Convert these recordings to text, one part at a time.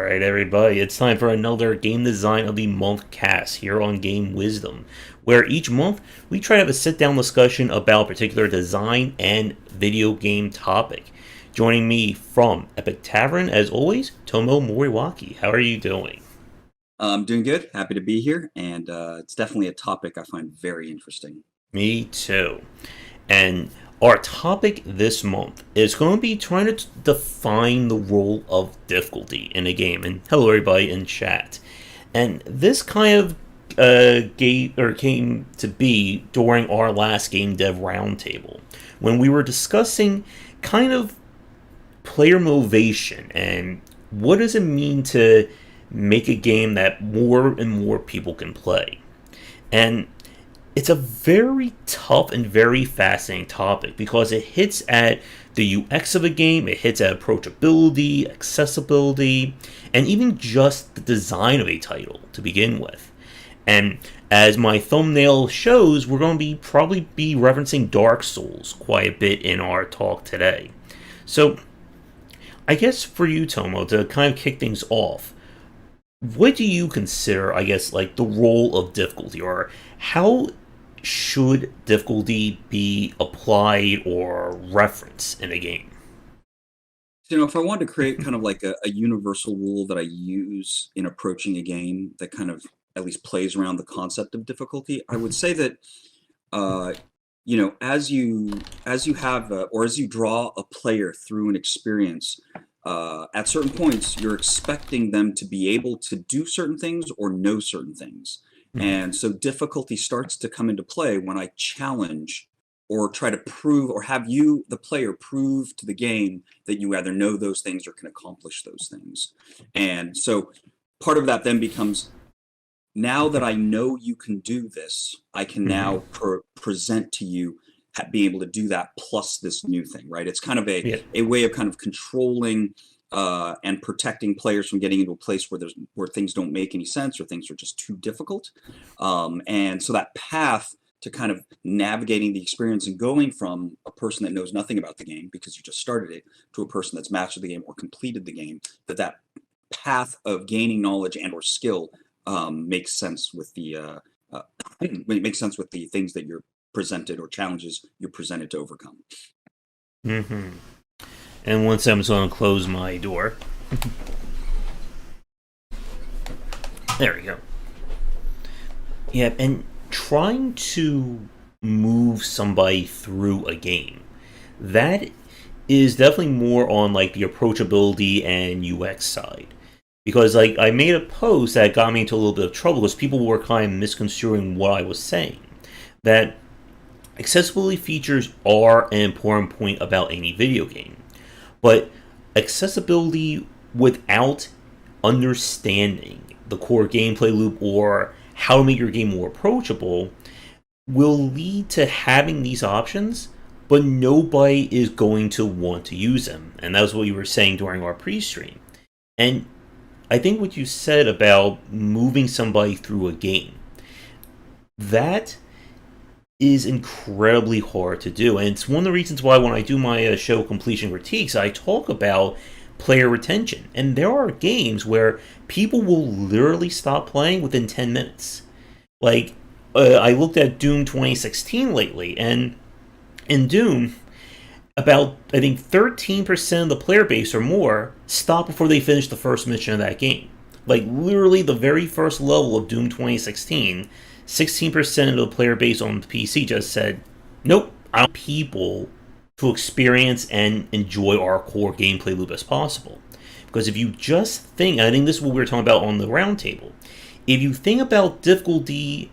Alright, everybody, it's time for another Game Design of the Month cast here on Game Wisdom, where each month we try to have a sit down discussion about a particular design and video game topic. Joining me from Epic Tavern, as always, Tomo Moriwaki. How are you doing? I'm doing good. Happy to be here, and it's definitely a topic I find very interesting. Me too. And our topic this month is going to be trying to define the role of difficulty in a game. And hello, everybody in chat. And this kind of came to be during our last game dev roundtable when we were discussing kind of player motivation and what does it mean to make a game that more and more people can play. And it's a very tough and very fascinating topic because it hits at the UX of a game, it hits at approachability, accessibility, and even just the design of a title to begin with. And as my thumbnail shows, we're going to be probably be referencing Dark Souls quite a bit in our talk today. So, I guess for you, Tomo, to kind of kick things off, what do you consider, I guess, like the role of difficulty, or how should difficulty be applied or referenced in a game? If I wanted to create kind of like a universal rule that I use in approaching a game that kind of at least plays around the concept of difficulty, I would say that uh, as you have or as you draw a player through an experience, at certain points you're expecting them to be able to do certain things or know certain things. Mhm. And so difficulty starts to come into play when I challenge or try to prove or have you, the player, prove to the game that you either know those things or can accomplish those things. And so part of that then becomes, now that I know you can do this, I can Mhm. now present to you being able to do that plus this new thing, right? It's kind of Yeah. a way of kind of controlling and protecting players from getting into a place where things don't make any sense or things are just too difficult. And so that path to kind of navigating the experience and going from a person that knows nothing about the game because you just started it to a person that's mastered the game or completed the game, that path of gaining knowledge and or skill makes sense with the it makes sense with the things that you're presented or challenges you're presented to overcome. hmm And once I'm just going to close my door. There we go. Yeah, and trying to move somebody through a game, that is definitely more on like the approachability and UX side. Because like I made a post that got me into a little bit of trouble because people were kind of misconstruing what I was saying. That accessibility features are an important point about any video game. But accessibility without understanding the core gameplay loop or how to make your game more approachable will lead to having these options, but nobody is going to want to use them. And that was what you were saying during our pre stream. And I think what you said about moving somebody through a game, that is incredibly hard to do. And it's one of the reasons why when I do my show Completion Critiques, I talk about player retention. And there are games where people will literally stop playing within 10 minutes. Like, I looked at Doom 2016 lately, and in Doom, about, I think, 13% of the player base or more stop before they finish the first mission of that game. Like, literally, the very first level of Doom 2016, 16% of the player base on the PC just said, nope, I want people to experience and enjoy our core gameplay loop as possible. Because if you just think, I think this is what we were talking about on the roundtable, if you think about difficulty,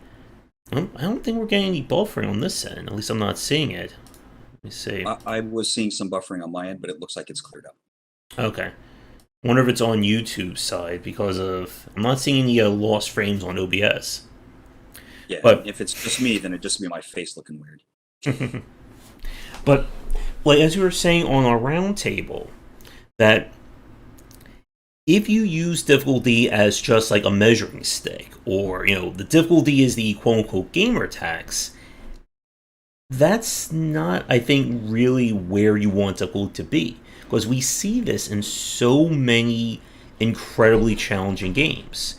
I don't think we're getting any buffering on this end. At least I'm not seeing it. Let me see. I was seeing some buffering on my end, but it looks like it's cleared up. Okay. Wonder if it's on YouTube side because of I'm not seeing any lost frames on OBS. Yeah, and But if it's just me, then it'd just be my face looking weird. but like as you were saying on our roundtable, that if you use difficulty as just like a measuring stick, or the difficulty is the quote unquote gamer tax, that's not, I think, really where you want difficulty to be. Because we see this in so many incredibly challenging games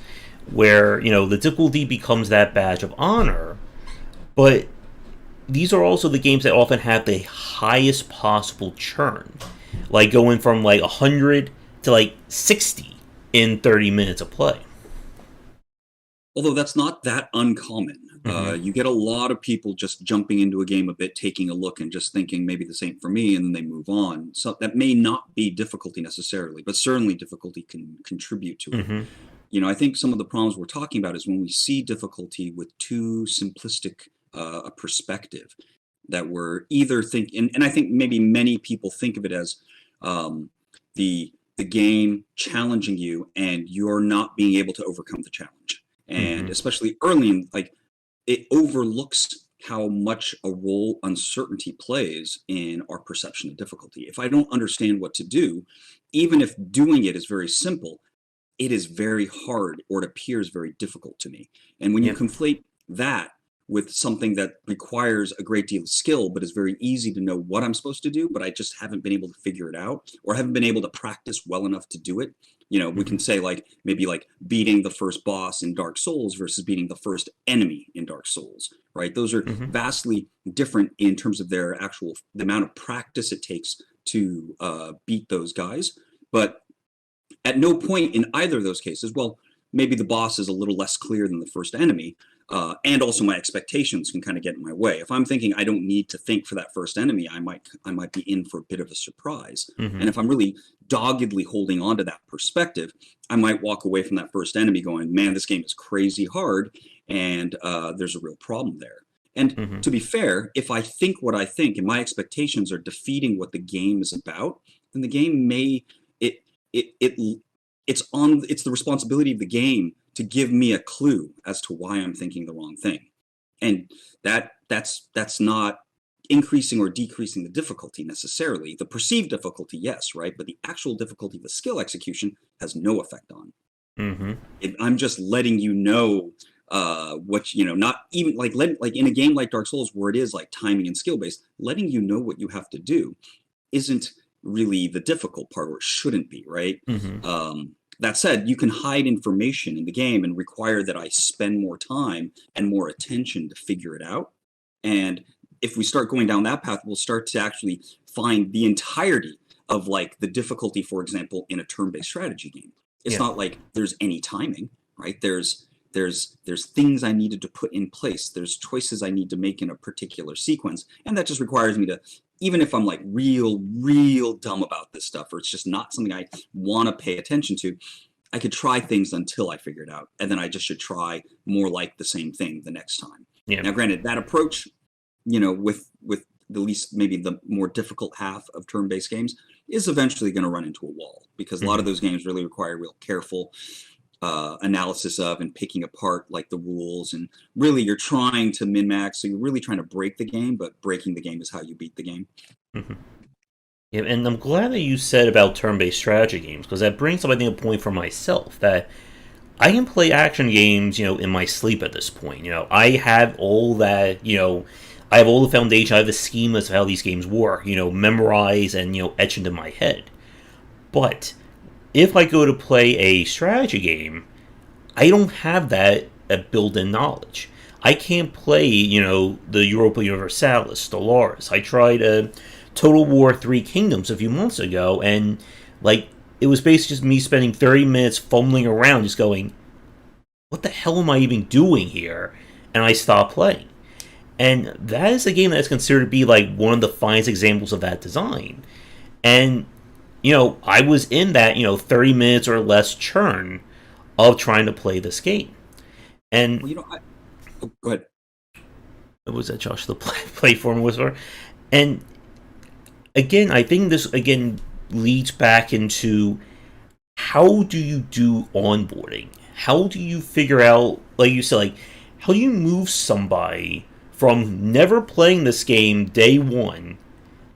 where, the difficulty becomes that badge of honor, but these are also the games that often have the highest possible churn, like going from like 100 to like 60 in 30 minutes of play. Although that's not that uncommon. Mm-hmm. You get a lot of people just jumping into a game a bit, taking a look, and just thinking maybe this ain't for me, and then they move on. So that may not be difficulty necessarily, but certainly difficulty can contribute to it. Mm-hmm. I think some of the problems we're talking about is when we see difficulty with too simplistic a perspective, that we're either thinking, and I think maybe many people think of it as um, the game challenging you and you're not being able to overcome the challenge. And Mm-hmm. especially early in, like, it overlooks how much a role uncertainty plays in our perception of difficulty. If I don't understand what to do, even if doing it is very simple, it is very hard or it appears very difficult to me. And when you Yep. conflate that with something that requires a great deal of skill, but is very easy to know what I'm supposed to do, but I just haven't been able to figure it out or haven't been able to practice well enough to do it. We Mm-hmm. can say like maybe like beating the first boss in Dark Souls versus beating the first enemy in Dark Souls, right? Those are Mm-hmm. vastly different in terms of their actual the amount of practice it takes to beat those guys. But at no point in either of those cases, well, maybe the boss is a little less clear than the first enemy, and also my expectations can kind of get in my way. If I'm thinking I don't need to think for that first enemy, I might be in for a bit of a surprise. Mm-hmm. And if I'm really doggedly holding on to that perspective, I might walk away from that first enemy going, "Man, this game is crazy hard," and there's a real problem there. And Mm-hmm. to be fair, if I think what I think and my expectations are defeating what the game is about, then the game may it it it's the responsibility of the game to give me a clue as to why I'm thinking the wrong thing, and that's not increasing or decreasing the difficulty necessarily. The perceived difficulty, yes, right, but the actual difficulty, the skill execution, has no effect on. Mm-hmm. I'm just letting you know what not even like in a game like Dark Souls where it is like timing and skill based, letting you know what you have to do isn't really the difficult part, or it shouldn't be, right? Mm-hmm. That said, you can hide information in the game and require that I spend more time and more attention to figure it out. And if we start going down that path, we'll start to actually find the entirety of like the difficulty, for example, in a turn-based strategy game. It's Yeah. not like there's any timing, right? There's things I needed to put in place. There's choices I need to make in a particular sequence, and that just requires me to, even if I'm like real dumb about this stuff, or it's just not something I want to pay attention to, I could try things until I figure it out, and then I just should try more like the same thing the next time. Yeah. Now, granted, that approach, with the least maybe the more difficult half of turn-based games, is eventually going to run into a wall because a lot of Mm-hmm. those games really require real careful analysis of and picking apart like the rules, and really you're trying to min max, so you're really trying to break the game, but breaking the game is how you beat the game. Mm-hmm. Yeah, and I'm glad that you said about turn-based strategy games because that brings up, I think, a point for myself that I can play action games, in my sleep at this point. I have all that, I have all the foundation, I have the schemas of how these games work, memorized and, etched into my head. But if I go to play a strategy game, I don't have that built-in knowledge. I can't play, the Europa Universalis, Stellaris. I tried Total War Three Kingdoms a few months ago, and like it was basically just me spending 30 minutes fumbling around, just going, "What the hell am I even doing here?" And I stopped playing. And that is a game that is considered to be like one of the finest examples of that design. And I was in that 30 minutes or less churn of trying to play this game. And Well, go ahead. it was that Josh the platform whisperer. And again, I think this again leads back into how do you do onboarding? How do you figure out, like you said, like how do you move somebody from never playing this game day one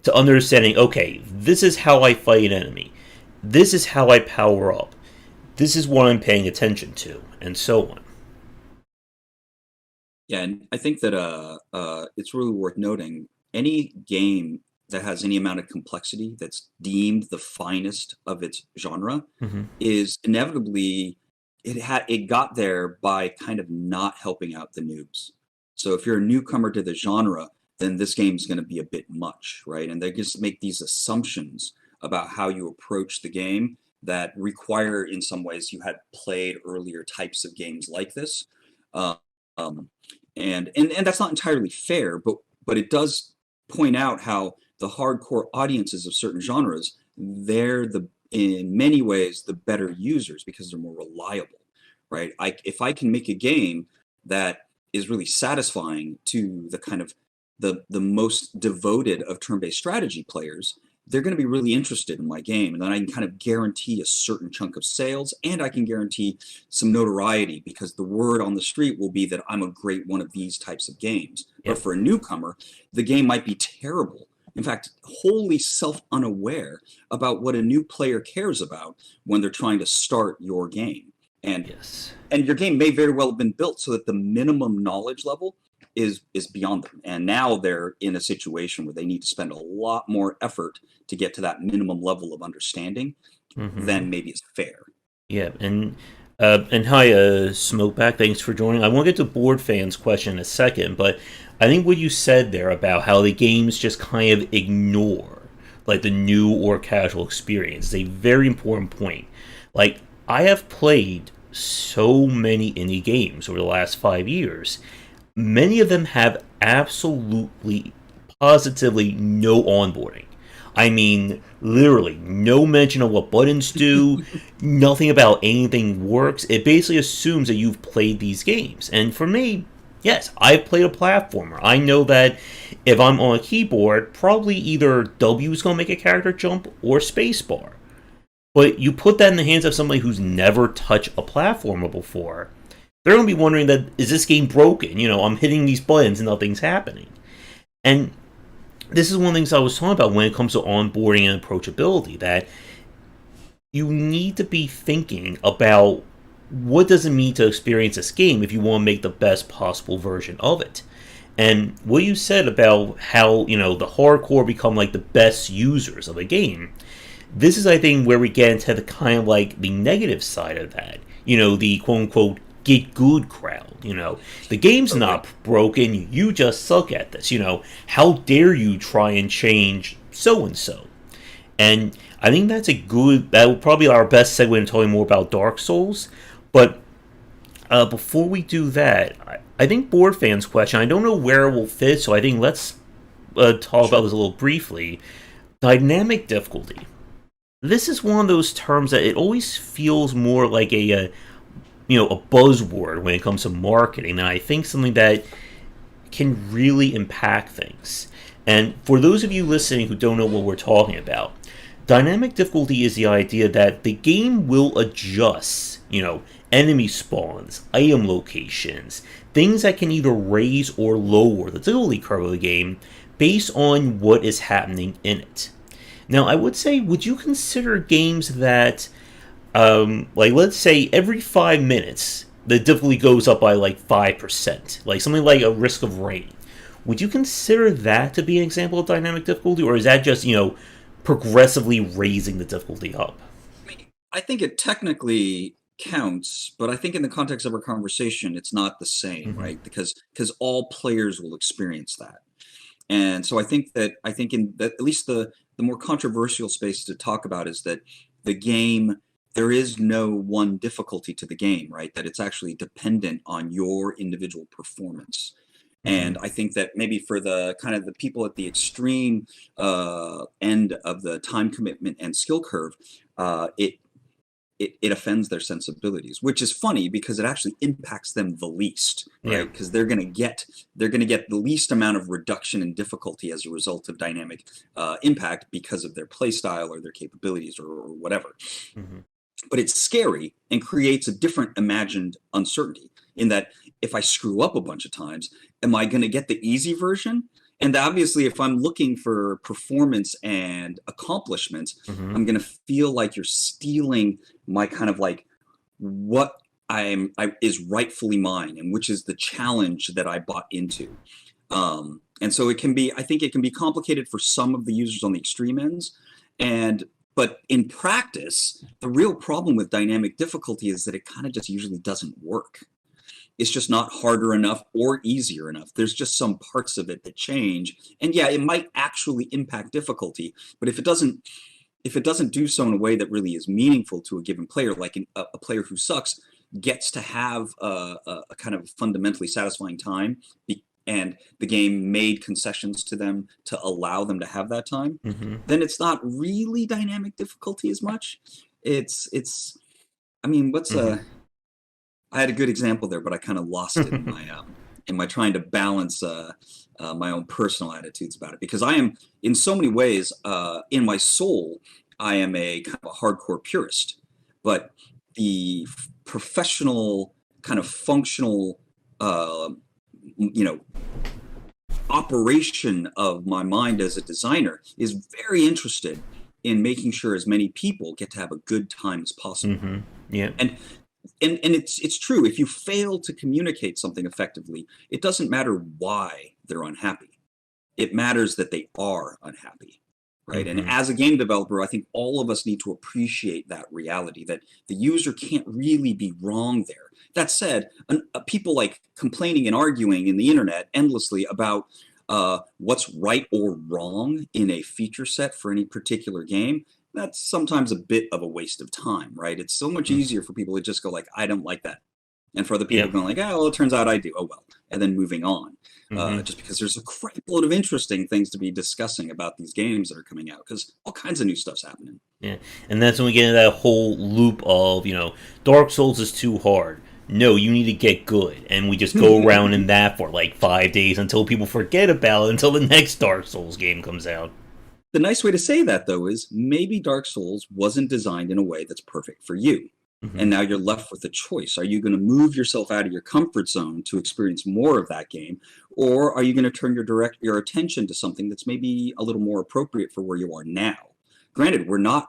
to understanding, okay, this is how I fight an enemy, this is how I power up, this is what I'm paying attention to, and so on. Yeah, and I think that it's really worth noting any game that has any amount of complexity, that's deemed the finest of its genre, Hmm. is inevitably it got there by kind of not helping out the noobs. So if you're a newcomer to the genre, then this game's going to be a bit much, right? And they just make these assumptions about how you approach the game that require, in some ways, you had played earlier types of games like this. Uh, um, and that's not entirely fair, but it does point out how the hardcore audiences of certain genres, they're the in many ways the better users because they're more reliable, right? If I can make a game that is really satisfying to the kind of the most devoted of turn-based strategy players, they're going to be really interested in my game, and then I can kind of guarantee a certain chunk of sales, and I can guarantee some notoriety because the word on the street will be that I'm a great one of these types of games. But Yep. for a newcomer, the game might be terrible, in fact wholly self-unaware about what a new player cares about when they're trying to start your game. and Yes. and your game may very well have been built so that the minimum knowledge level is beyond them, and now they're in a situation where they need to spend a lot more effort to get to that minimum level of understanding Hmm. than maybe is fair. Yeah, and hi, Smokeback. Thanks for joining. I want to get to board fans' question in a second, but I think what you said there about how the games just kind of ignore like the new or casual experience is a very important point. Like I have played so many indie games over the last 5 years. Many of them have absolutely, positively no onboarding. I mean, literally, no mention of what buttons do, nothing about anything works. It basically assumes that you've played these games. And for me, yes, I've played a platformer. I know that if I'm on a keyboard, probably either W is going to make a character jump or spacebar. But you put that in the hands of somebody who's never touched a platformer before, they're going to be wondering that, is this game broken? I'm hitting these buttons and nothing's happening. And this is one of the things I was talking about when it comes to onboarding and approachability, that you need to be thinking about what does it mean to experience this game if you want to make the best possible version of it. And what you said about how, the hardcore become like the best users of a game, this is, I think, where we get into the kind of like the negative side of that. The quote unquote get good crowd. The game's Totally. not broken. You just suck at this. How dare you try and change so and so? And I think that will probably be our best segue into talking more about Dark Souls. But before we do that, I think board fans' question, I don't know where it will fit, so I think let's talk about Sure. this a little briefly. Dynamic difficulty. This is one of those terms that it always feels more like a buzzword when it comes to marketing, and I think something that can really impact things. And for those of you listening who don't know what we're talking about, dynamic difficulty is the idea that the game will adjust, enemy spawns, item locations, things that can either raise or lower the difficulty curve of the game based on what is happening in it. Now, I would say, would you consider games that, like, let's say every 5 minutes, the difficulty goes up by like 5%, like something like a Risk of Rain? Would you consider that to be an example of dynamic difficulty, or is that just, progressively raising the difficulty up? I think it technically counts, but I think in the context of our conversation, it's not the same, Hmm. right? Because all players will experience that. And so I think in that, at least the more controversial space to talk about is that the game, there is no one difficulty to the game, right? That it's actually dependent on your individual performance. Hmm. And I think that maybe for the kind of the people at the extreme end of the time commitment and skill curve, it offends their sensibilities, which is funny because it actually impacts them the least, Yeah. right? Because they're going to get the least amount of reduction in difficulty as a result of dynamic impact because of their play style or their capabilities or whatever. Hmm. But it's scary and creates a different imagined uncertainty in that if I screw up a bunch of times, am I going to get the easy version? And obviously, if I'm looking for performance and accomplishments, Hmm. I'm going to feel like you're stealing my kind of like what I is rightfully mine and which is the challenge that I bought into. And so I think it can be complicated for some of the users on the extreme ends. But in practice, the real problem with dynamic difficulty is that it kind of just usually doesn't work. It's just not harder enough or easier enough. There's just some parts of it that change. And yeah, it might actually impact difficulty, but if it doesn't do so in a way that really is meaningful to a given player, like a player who sucks gets to have a kind of fundamentally satisfying time, and the game made concessions to them to allow them to have that time, then it's not really dynamic difficulty as much. I mean, I had a good example there, but I kind of lost it in my trying to balance my own personal attitudes about it, because I am, in so many ways, in my soul, I am a kind of a hardcore purist, but the professional kind of functional, you know, operation of my mind as a designer is very interested in making sure as many people get to have a good time as possible. Yeah. And it's true. If you fail to communicate something effectively, it doesn't matter why they're unhappy. It matters that they are unhappy, right? And as a game developer, I think all of us need to appreciate that reality, that the user can't really be wrong there. That said, people like complaining and arguing in the internet endlessly about what's right or wrong in a feature set for any particular game, that's sometimes a bit of a waste of time, right? It's so much easier for people to just go like, I don't like that. And for other people going like, oh, well, it turns out I do. Oh, well. And then moving on. Just because there's a crap load of interesting things to be discussing about these games that are coming out, because all kinds of new stuff's happening. Yeah. And that's when we get into that whole loop of, Dark Souls is too hard. No, you need to get good. And we just go around in that for like 5 days until people forget about it until the next Dark Souls game comes out. The nice way to say that, though, is maybe Dark Souls wasn't designed in a way that's perfect for you. And now you're left with a choice. Are you going to move yourself out of your comfort zone to experience more of that game? Or are you going to turn your attention to something that's maybe a little more appropriate for where you are now? Granted, we're not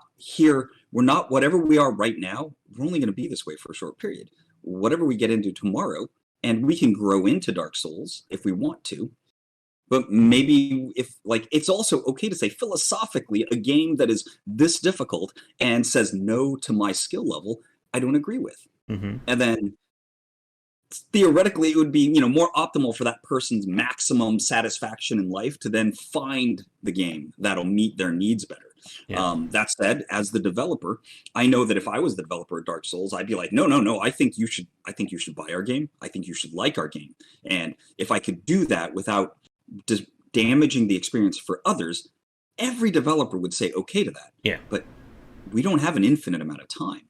whatever we are right now, we're only going to be this way for a short period. Whatever we get into tomorrow, and we can grow into Dark Souls if we want to. But maybe it's also okay to say philosophically, a game that is this difficult and says no to my skill level, I don't agree with. And then theoretically, it would be, more optimal for that person's maximum satisfaction in life to then find the game that'll meet their needs better. That said, as the developer, I know that if I was the developer of Dark Souls, I'd be like, no, I think you should buy our game. I think you should like our game. And if I could do that without damaging the experience for others, every developer would say okay to that. But we don't have an infinite amount of time.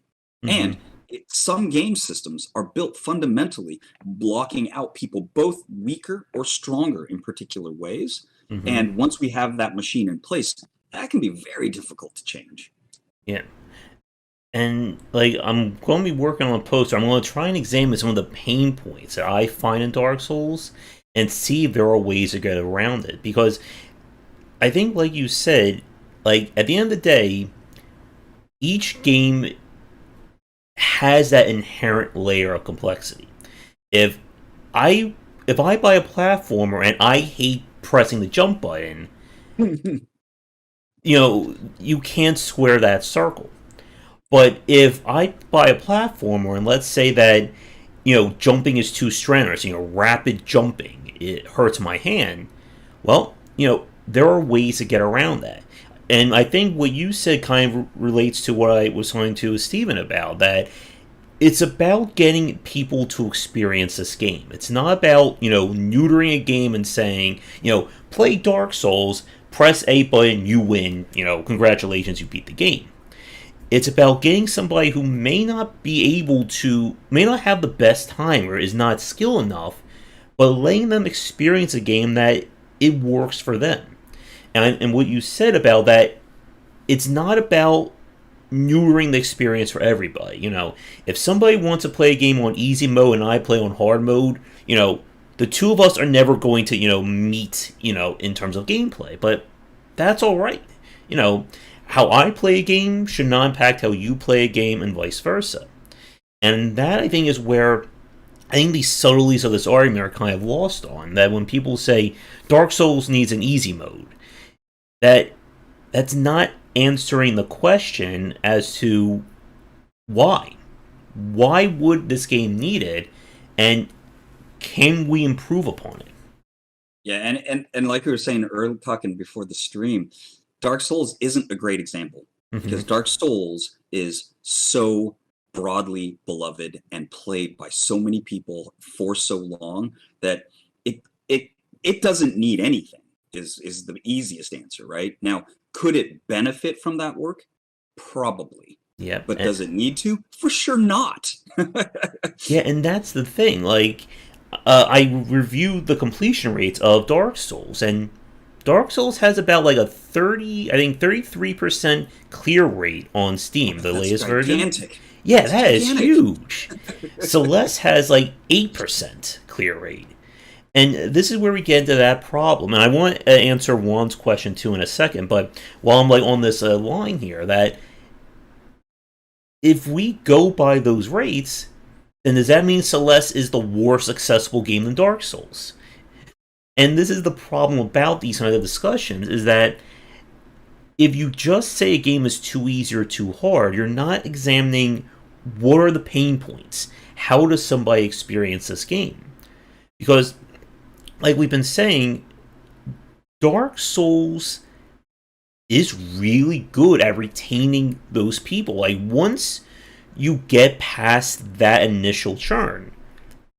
And some game systems are built fundamentally blocking out people both weaker or stronger in particular ways. And once we have that machine in place, that can be very difficult to change. And I'm going to be working on a poster. I'm going to try and examine some of the pain points that I find in Dark Souls and see if there are ways to get around it. Because I think, like you said, at the end of the day, each game has that inherent layer of complexity. If I buy a platformer and I hate pressing the jump button, you can't square that circle. But if I buy a platformer and let's say that jumping is too strenuous, rapid jumping, it hurts my hand, well, there are ways to get around that. And I think what you said kind of relates to what I was talking to Steven about, that it's about getting people to experience this game. It's not about, neutering a game and saying, play Dark Souls, press A button, you win, congratulations, you beat the game. It's about getting somebody who may not have the best time or is not skilled enough, but letting them experience a game that it works for them. And what you said about that, it's not about neutering the experience for everybody. If somebody wants to play a game on easy mode and I play on hard mode, the two of us are never going to, meet, in terms of gameplay. But that's all right. How I play a game should not impact how you play a game and vice versa. And that, I think, is where I think the subtleties of this argument are kind of lost on. That when people say Dark Souls needs an easy mode, that's not answering the question as to why. Why would this game need it, and can we improve upon it? Yeah, and like we were saying earlier, talking before the stream, Dark Souls isn't a great example because Dark Souls is so broadly beloved and played by so many people for so long that it it it doesn't need anything is the easiest answer, right? Now, could it benefit from that work? Probably. Yeah, But does it need to? For sure not. yeah, and that's the thing. Like, I reviewed the completion rates of Dark Souls, and Dark Souls has about like a 33% clear rate on Steam, the That's latest gigantic. version. Yeah, That's that is gigantic. huge. Celeste has like 8% clear rate. And this is where we get into that problem. And I want to answer Juan's question too in a second, but while I'm like on this line here, that if we go by those rates, then does that mean Celeste is the more successful game than Dark Souls? And this is the problem about these kind of discussions, is that if you just say a game is too easy or too hard, you're not examining what are the pain points. How does somebody experience this game? Because, like we've been saying, Dark Souls is really good at retaining those people. Like, once you get past that initial churn,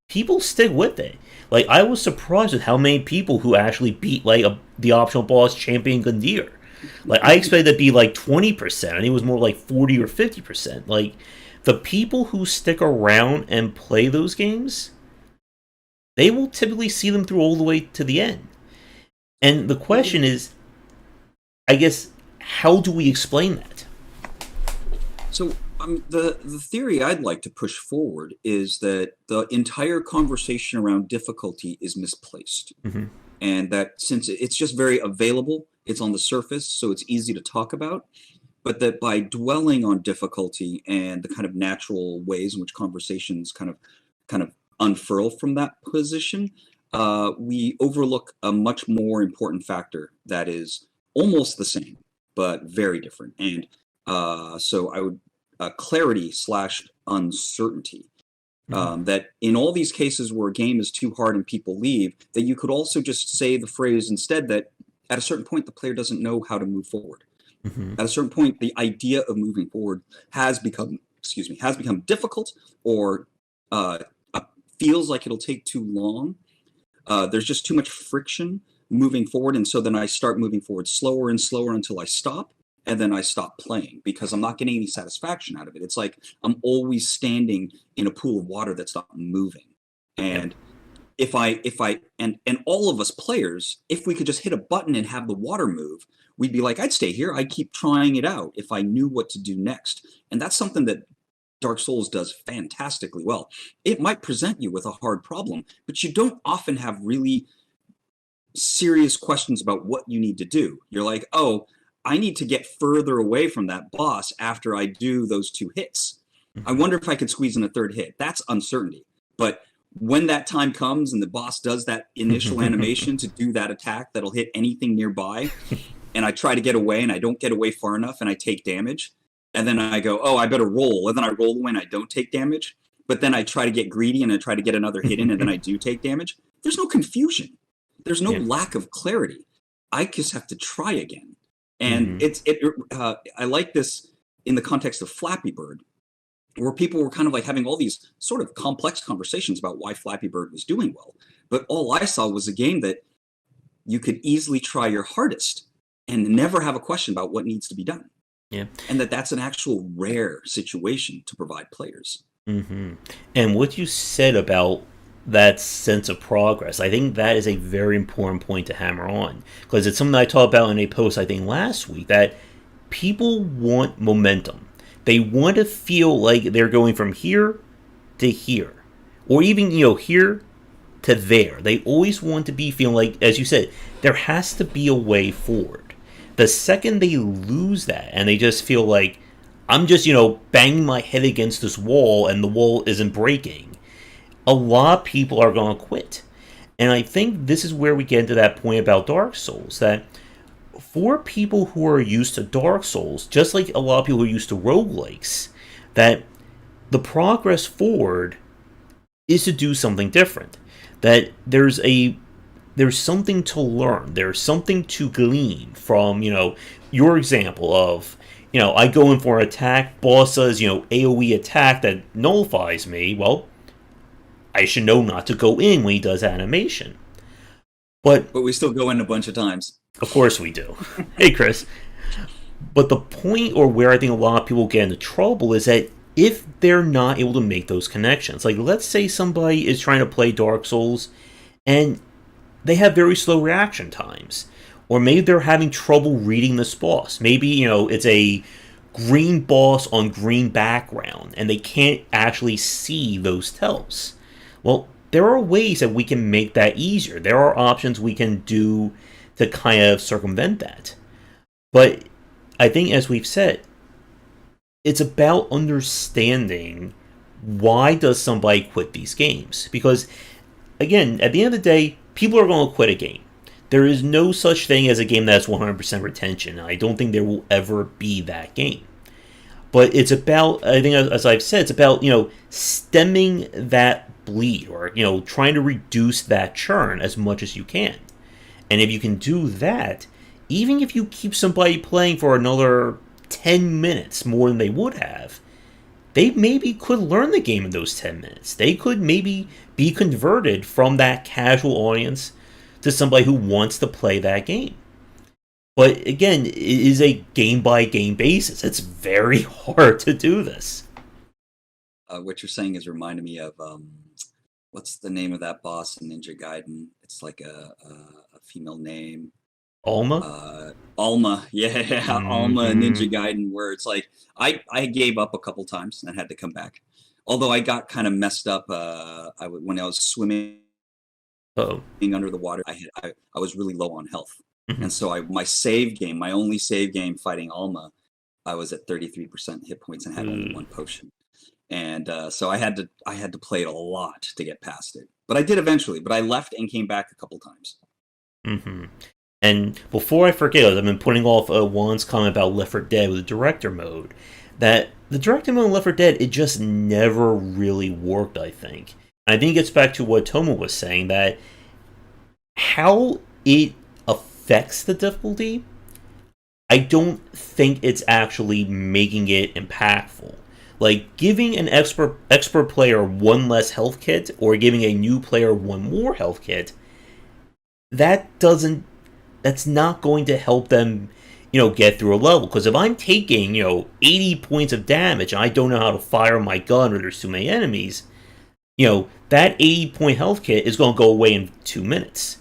people stick with it. Like, I was surprised at how many people who actually beat like the optional boss Champion Gundyr. Like, I expected it to be like 20%. I think it was more like 40 or 50%. Like, the people who stick around and play those games, they will typically see them through all the way to the end. And the question is, I guess, how do we explain that? So the theory I'd like to push forward is that the entire conversation around difficulty is misplaced. And that since it's just very available, it's on the surface, so it's easy to talk about, but that by dwelling on difficulty and the kind of natural ways in which conversations kind of unfurl from that position, we overlook a much more important factor that is almost the same, but very different. And so I would clarity / uncertainty. That in all these cases where a game is too hard and people leave, that you could also just say the phrase instead that at a certain point the player doesn't know how to move forward. At a certain point, the idea of moving forward has become difficult, or feels like it'll take too long. There's just too much friction moving forward, and so then I start moving forward slower and slower until I stop, and then I stop playing because I'm not getting any satisfaction out of it. It's like I'm always standing in a pool of water that's not moving. And if all of us players, if we could just hit a button and have the water move, we'd be like, I'd stay here. I'd keep trying it out if I knew what to do next. And that's something that Dark Souls does fantastically well. It might present you with a hard problem, but you don't often have really serious questions about what you need to do. You're like, oh, I need to get further away from that boss after I do those 2 hits. I wonder if I could squeeze in a 3rd hit. That's uncertainty. But when that time comes and the boss does that initial animation to do that attack that'll hit anything nearby, and I try to get away and I don't get away far enough and I take damage, and then I go, oh, I better roll, and then I roll away and I don't take damage, but then I try to get greedy and I try to get another hit in and then I do take damage. There's no confusion. There's no lack of clarity. I just have to try again. And I like this in the context of Flappy Bird, where people were kind of like having all these sort of complex conversations about why Flappy Bird was doing well. But all I saw was a game that you could easily try your hardest and never have a question about what needs to be done. Yeah. And that's an actual rare situation to provide players. And what you said about that sense of progress, I think that is a very important point to hammer on, because it's something I talked about in a post I think last week, that people want momentum. They want to feel like they're going from here to here, or even here to there. They always want to be feeling like, as you said, there has to be a way forward. The second they lose that and they just feel like I'm just banging my head against this wall and the wall isn't breaking, a lot of people are going to quit. And I think this is where we get into that point about Dark Souls, that for people who are used to Dark Souls, just like a lot of people who are used to roguelikes, that the progress forward is to do something different. That there's something to learn. There's something to glean from, your example of, I go in for an attack, boss says, AoE attack that nullifies me. Well, I should know not to go in when he does animation. But But we still go in a bunch of times. of course we do. Hey, Chris. But the point, or where I think a lot of people get into trouble, is that if they're not able to make those connections, like let's say somebody is trying to play Dark Souls and they have very slow reaction times, or maybe they're having trouble reading this boss. Maybe, it's a green boss on green background and they can't actually see those tells. Well, there are ways that we can make that easier. There are options we can do to kind of circumvent that. But I think, as we've said, it's about understanding why does somebody quit these games. Because, again, at the end of the day, people are going to quit a game. There is no such thing as a game that has 100% retention. I don't think there will ever be that game. But it's about, I think, as I've said, it's about, stemming that bleed, or, trying to reduce that churn as much as you can. And if you can do that, even if you keep somebody playing for another 10 minutes more than they would have, they maybe could learn the game in those 10 minutes. They could maybe be converted from that casual audience to somebody who wants to play that game. But again, it is a game by game basis. It's very hard to do this. What you're saying is reminding me of what's the name of that boss in Ninja Gaiden? It's like a female name. Alma? Alma, yeah, Alma Mm-hmm. Ninja Gaiden, where it's like I gave up a couple times and had to come back. Although I got kind of messed up when I was swimming Oh. under the water, I was really low on health, Mm-hmm. and so my only save game fighting Alma, I was at 33% hit points and had only one potion, and so I had to play it a lot to get past it. But I did eventually. But I left and came back a couple times. Mm-hmm. And before I forget, I've been putting off Juan's comment about Left 4 Dead with the director mode. That the director mode in Left 4 Dead, it just never really worked, I think. And I think it gets back to what Tomo was saying, that how it affects the difficulty, I don't think it's actually making it impactful. Like, giving an expert player one less health kit, or giving a new player one more health kit, that doesn't that's not going to help them, get through a level. Because if I'm taking, 80 points of damage and I don't know how to fire my gun, or there's too many enemies, that 80-point health kit is going to go away in 2 minutes.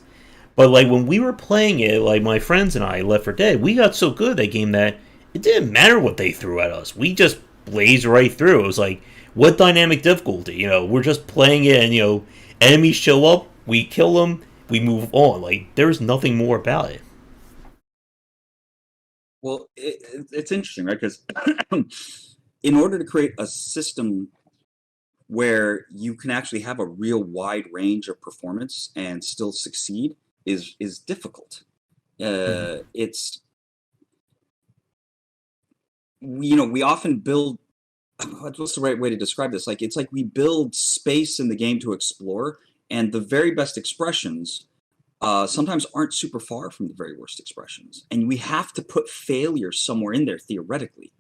But like when we were playing it, like my friends and I, Left 4 Dead, we got so good at that game that it didn't matter what they threw at us. We just blazed right through. It was like, what dynamic difficulty? We're just playing it, and enemies show up, we kill them, we move on. Like, there's nothing more about it. Well, it's interesting, right? Because in order to create a system where you can actually have a real wide range of performance and still succeed is difficult. Mm-hmm. It's we often build, what's the right way to describe this? Like, it's like we build space in the game to explore, and the very best expressions sometimes aren't super far from the very worst expressions, and we have to put failure somewhere in there theoretically.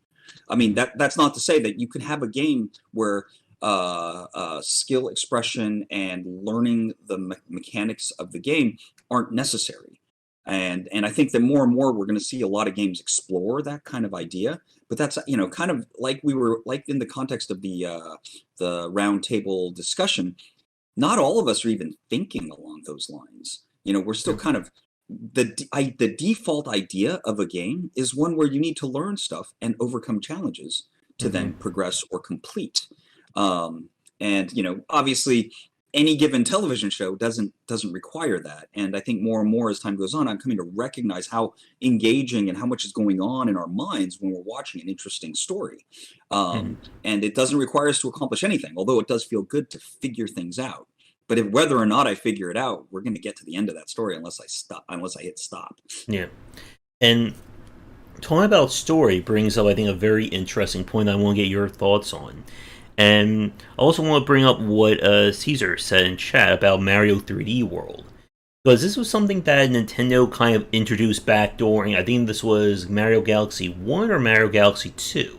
I mean, that's not to say that you could have a game where skill expression and learning the mechanics of the game aren't necessary. And I think that more and more we're going to see a lot of games explore that kind of idea. But that's kind of like we were like in the context of the roundtable discussion. Not all of us are even thinking along those lines. We're still kind of the default idea of a game is one where you need to learn stuff and overcome challenges to Mm-hmm. then progress or complete. And obviously, any given television show doesn't require that. And I think more and more as time goes on, I'm coming to recognize how engaging and how much is going on in our minds when we're watching an interesting story. Mhm. And it doesn't require us to accomplish anything, although it does feel good to figure things out. But whether or not I figure it out, we're going to get to the end of that story unless I hit stop. Yeah. And talking about story brings up, I think, a very interesting point I want to get your thoughts on. And I also want to bring up what Caesar said in chat about Mario 3D World. Because this was something that Nintendo kind of introduced back during, I think this was Mario Galaxy 1 or Mario Galaxy 2.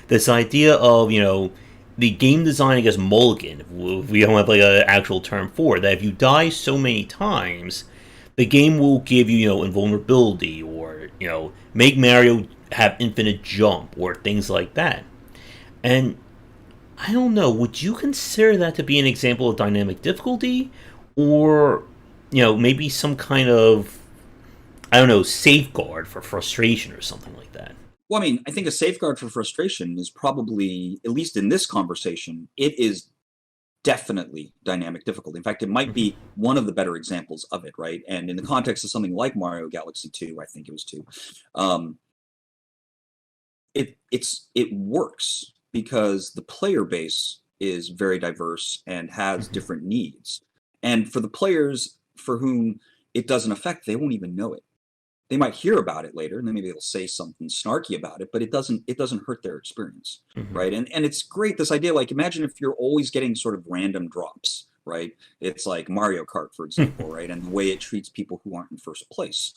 This idea of, the game design, I guess, mulligan, if we don't have like an actual term for it, that if you die so many times, the game will give you, invulnerability, or, make Mario have infinite jump, or things like that. And I don't know, would you consider that to be an example of dynamic difficulty? Or, maybe some kind of, I don't know, safeguard for frustration or something like that? Well, I mean, I think a safeguard for frustration is probably, at least in this conversation, it is definitely dynamic difficulty. In fact, it might Hmm. be one of the better examples of it, right? And in the context of something like Mario Galaxy 2, I think it was 2, um, it works because the player base is very diverse and has Hmm. different needs. And for the players for whom it doesn't affect, they won't even know it. They might hear about it later, and then maybe they'll say something snarky about it, but it doesn't hurt their experience, Hmm. right? And it's great, this idea. Like, imagine if you're always getting sort of random drops, right? It's like Mario Kart, for example, right? And the way it treats people who aren't in first place.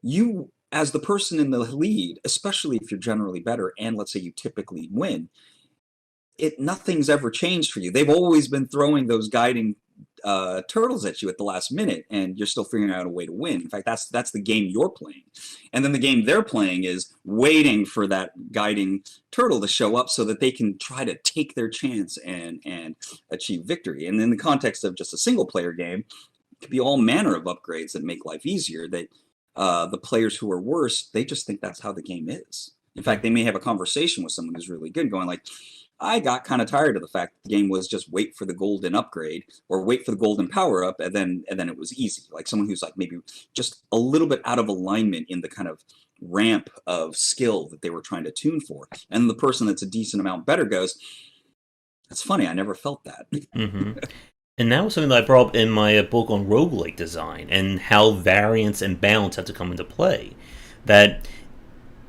You, as the person in the lead, especially if you're generally better, and let's say you typically win, it nothing's ever changed for you. They've always been throwing those guiding turtles at you at the last minute, and you're still figuring out a way to win. In fact, that's the game you're playing, and then the game they're playing is waiting for that guiding turtle to show up so that they can try to take their chance and achieve victory. And in the context of just a single player game, it could be all manner of upgrades that make life easier. That the players who are worse, they just think that's how the game is. In fact, they may have a conversation with someone who's really good, going like, I got kind of tired of the fact the game was just wait for the golden upgrade or wait for the golden power up, and then it was easy. Like someone who's like maybe just a little bit out of alignment in the kind of ramp of skill that they were trying to tune for. And the person that's a decent amount better goes, that's funny, I never felt that. Hmm. And that was something that I brought up in my book on roguelike design and how variance and balance have to come into play. That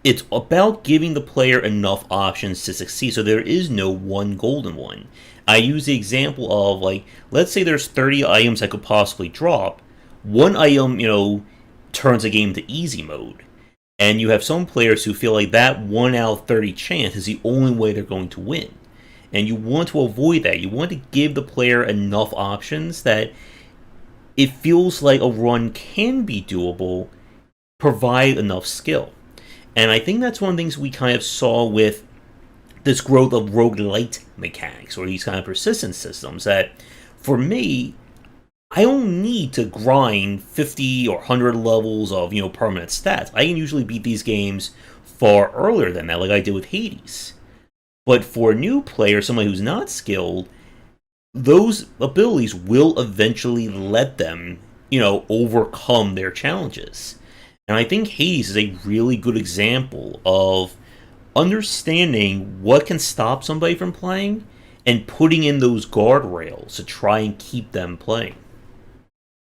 it's about giving the player enough options to succeed, so there is no one golden one. I use the example of, like, let's say there's 30 items I could possibly drop. One item, turns a game to easy mode. And you have some players who feel like that 1 out of 30 chance is the only way they're going to win. And you want to avoid that. You want to give the player enough options that it feels like a run can be doable, provide enough skill. And I think that's one of the things we kind of saw with this growth of roguelite mechanics, or these kind of persistence systems, that for me, I don't need to grind 50 or 100 levels of, permanent stats. I can usually beat these games far earlier than that, like I did with Hades. But for a new player, someone who's not skilled, those abilities will eventually let them, overcome their challenges. And I think Hades is a really good example of understanding what can stop somebody from playing and putting in those guardrails to try and keep them playing.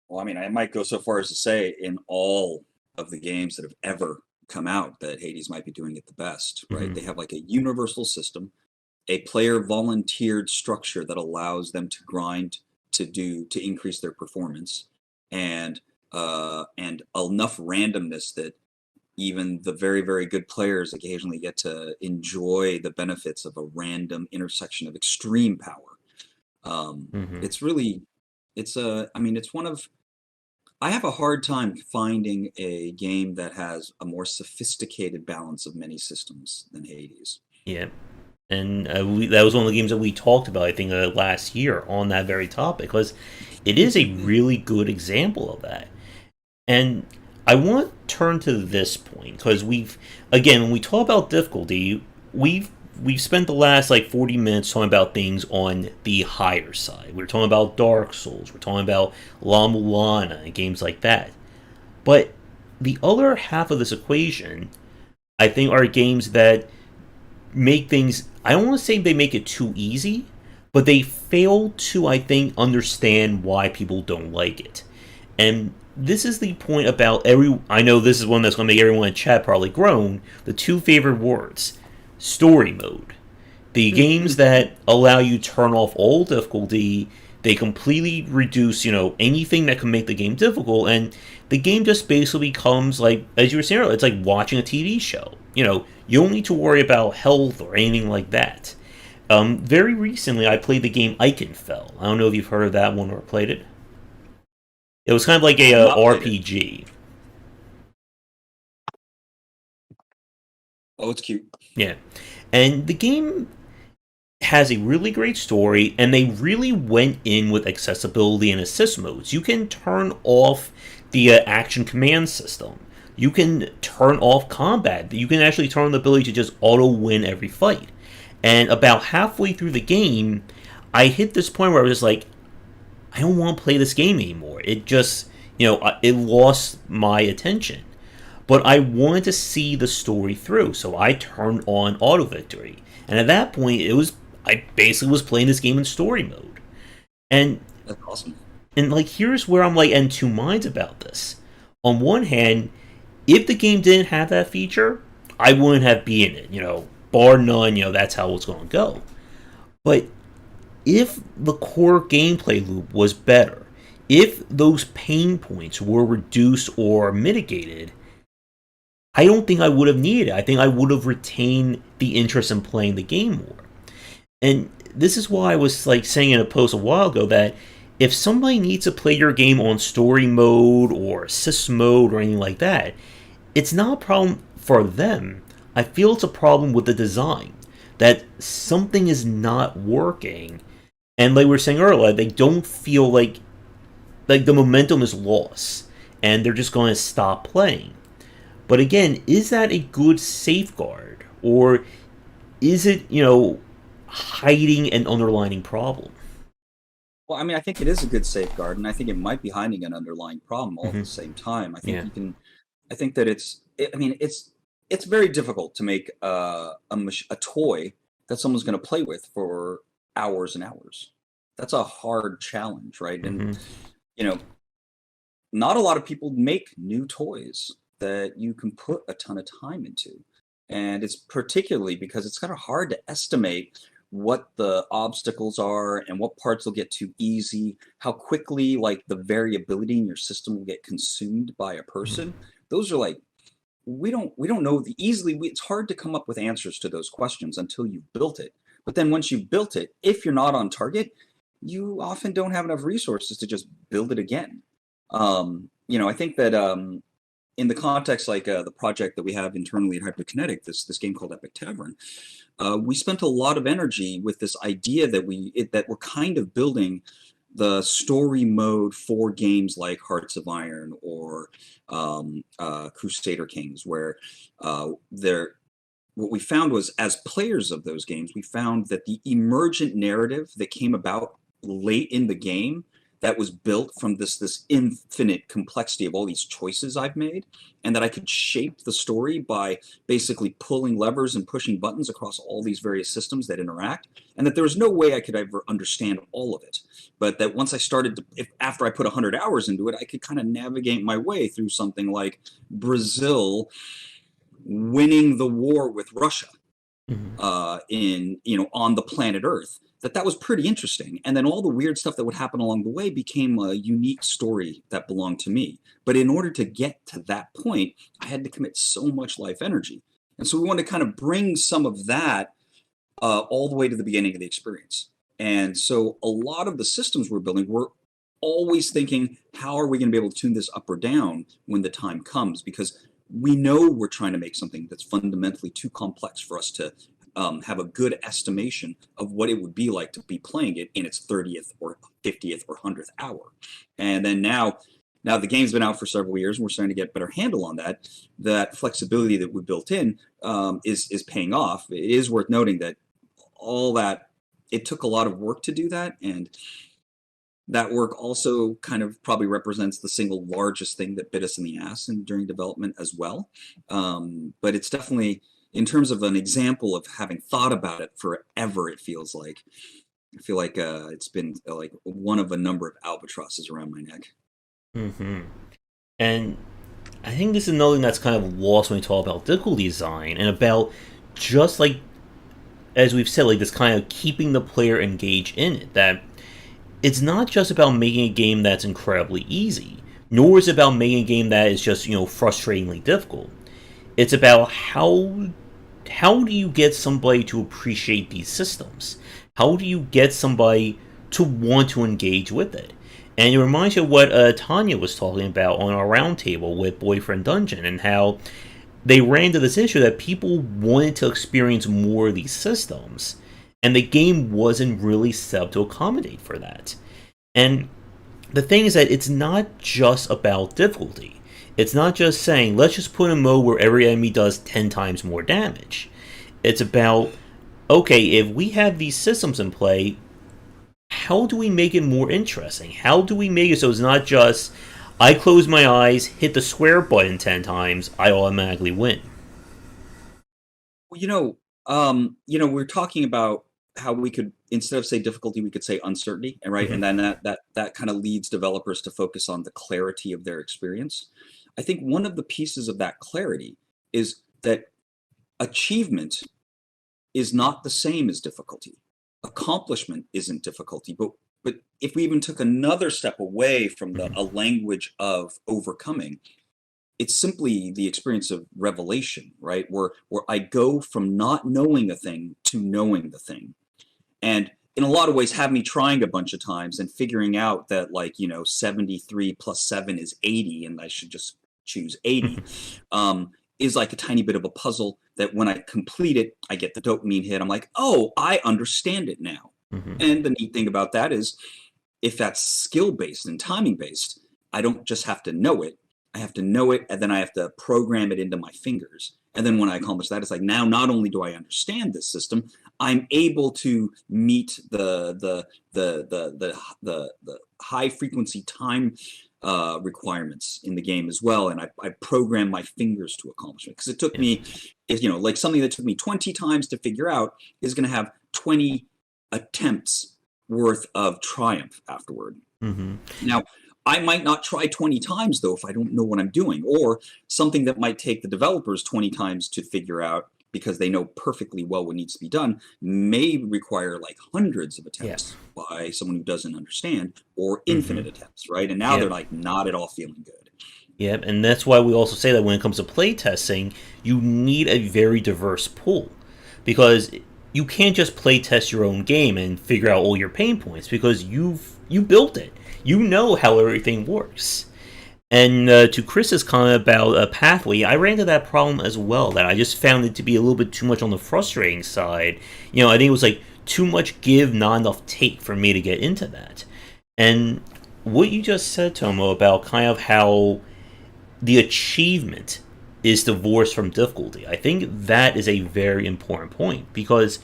Well, I mean, I might go so far as to say in all of the games that have ever come out that Hades might be doing it the best, right? Hmm. They have like a universal system, a player volunteered structure that allows them to grind to increase their performance, and enough randomness that even the very, very good players occasionally get to enjoy the benefits of a random intersection of extreme power. Hmm. It's really, I mean, it's one of, I have a hard time finding a game that has a more sophisticated balance of many systems than Hades. Yeah. And that was one of the games that we talked about, I think, last year on that very topic, because it is a really good example of that. And I want to turn to this point because again, when we talk about difficulty, we've we've spent the last like 40 minutes talking about things on the higher side. We're talking about Dark Souls. We're talking about La Mulana and games like that. But the other half of this equation, I think, are games that make things. I don't want to say they make it too easy, but they fail to, I think, understand why people don't like it. And this is the point about every. I know this is one that's going to make everyone in chat probably groan. The two favorite words: story mode. The games that allow you to turn off all difficulty, they completely reduce, anything that can make the game difficult, and the game just basically becomes like, as you were saying earlier, it's like watching a TV show. You don't need to worry about health or anything like that. Very recently, I played the game Ikenfell. I don't know if you've heard of that one or played it. It was kind of like a I've not played it. RPG. Oh, it's cute. Yeah, and the game has a really great story, and they really went in with accessibility and assist modes. You can turn off the action command system. You can turn off combat. You can actually turn on the ability to just auto win every fight. And about halfway through the game, I hit this point where I was just like, I don't want to play this game anymore. It just, it lost my attention. But I wanted to see the story through, so I turned on auto victory. And at that point, I basically was playing this game in story mode. And That's awesome. and like here's where I'm like in two minds about this. On one hand, if the game didn't have that feature, I wouldn't have been in it. Bar none, that's how it's going to go. But if the core gameplay loop was better, if those pain points were reduced or mitigated, I don't think I would have needed it. I think I would have retained the interest in playing the game more. And this is why I was like saying in a post a while ago that if somebody needs to play your game on story mode or assist mode or anything like that, it's not a problem for them. I feel it's a problem with the design. That something is not working. And like we were saying earlier, they don't feel like the momentum is lost. And they're just going to stop playing. But again, is that a good safeguard? Or is it, hiding an underlying problem? Well, I mean, I think it is a good safeguard, and I think it might be hiding an underlying problem all at Mm-hmm. the same time. I think Yeah. you can. I think that I mean, it's very difficult to make a toy that someone's going to play with for hours and hours. That's a hard challenge, right? And Mm-hmm. you know, not a lot of people make new toys that you can put a ton of time into. And it's particularly because it's kind of hard to estimate what the obstacles are and what parts will get too easy, how quickly like the variability in your system will get consumed by a person. Those are like we don't know the easily it's hard to come up with answers to those questions until you've built it. But then once you've built it, if you're not on target, you often don't have enough resources to just build it again. I think that in the context like the project that we have internally at Hyperkinetic, this game called Epic Tavern, we spent a lot of energy with this idea that we're kind of building the story mode for games like Hearts of Iron or Crusader Kings, where they're what we found was, as players of those games, we found that the emergent narrative that came about late in the game, that was built from this infinite complexity of all these choices I've made, and that I could shape the story by basically pulling levers and pushing buttons across all these various systems that interact, and that there was no way I could ever understand all of it. But that once I started to, after I put 100 hours into it, I could kind of navigate my way through something like Brazil winning the war with Russia Mm-hmm. on the planet Earth. That was pretty interesting. And then all the weird stuff that would happen along the way became a unique story that belonged to me. But in order to get to that point, I had to commit so much life energy. And so we wanted to kind of bring some of that all the way to the beginning of the experience. And so a lot of the systems we're building, we're always thinking, how are we going to be able to tune this up or down when the time comes? Because we know we're trying to make something that's fundamentally too complex for us to have a good estimation of what it would be like to be playing it in its 30th or 50th or 100th hour. And then now, Now the game's been out for several years, and we're starting to get a better handle on that. That flexibility that we built in is paying off. It is worth noting that all that it took a lot of work to do that, and that work also kind of probably represents the single largest thing that bit us in the ass during development as well. But it's definitely, in terms of an example of having thought about it forever, it feels like. I feel like it's been like one of a number of albatrosses around my neck. Hmm. And I think this is another thing that's kind of lost when we talk about difficulty design and about just like as we've said, like this kind of keeping the player engaged in it. That it's not just about making a game that's incredibly easy, nor is it about making a game that is just frustratingly difficult. It's about how do you get somebody to appreciate these systems? How do you get somebody to want to engage with it? And it reminds you of what Tanya was talking about on our roundtable with Boyfriend Dungeon, and how they ran into this issue that people wanted to experience more of these systems, and the game wasn't really set up to accommodate for that. And the thing is that it's not just about difficulty. It's not just saying, let's just put a mode where every enemy does 10 times more damage. It's about, okay, if we have these systems in play, how do we make it more interesting? How do we make it so it's not just, I close my eyes, hit the square button 10 times, I automatically win? Well, we're talking about how we could, instead of say difficulty, we could say uncertainty, and right, Mm-hmm. and then that kind of leads developers to focus on the clarity of their experience. I think one of the pieces of that clarity is that achievement is not the same as difficulty. Accomplishment isn't difficulty, but if we even took another step away from a Mm-hmm. language of overcoming, it's simply the experience of revelation, right? Where I go from not knowing a thing to knowing the thing. And in a lot of ways, have me trying a bunch of times and figuring out that, like, 73 plus 7 is 80, and I should just choose 80, is like a tiny bit of a puzzle that when I complete it, I get the dopamine hit. I'm like, oh, I understand it now. Mm-hmm. And the neat thing about that is, if that's skill based and timing based, I don't just have to know it. I have to know it, and then I have to program it into my fingers. And then when I accomplish that, it's like, now not only do I understand this system, I'm able to meet the high frequency time requirements in the game as well. And I program my fingers to accomplish it, because it took Yeah. me, like something that took me 20 times to figure out is going to have 20 attempts worth of triumph afterward. Mm-hmm. Now, I might not try 20 times though if I don't know what I'm doing, or something that might take the developers 20 times to figure out because they know perfectly well what needs to be done may require like hundreds of Yeah. attempts by someone who doesn't understand, or Mm-hmm. infinite attempts, right? And now Yeah. they're like not at all feeling good. Yeah, and that's why we also say that when it comes to playtesting, you need a very diverse pool. Because you can't just playtest your own game and figure out all your pain points, because you built it. You know how everything works. And to Chris's comment about a pathway, I ran into that problem as well. That I just found it to be a little bit too much on the frustrating side. I think it was like too much give, not enough take for me to get into that. And what you just said, Tomo, about kind of how the achievement is divorced from difficulty, I think that is a very important point, because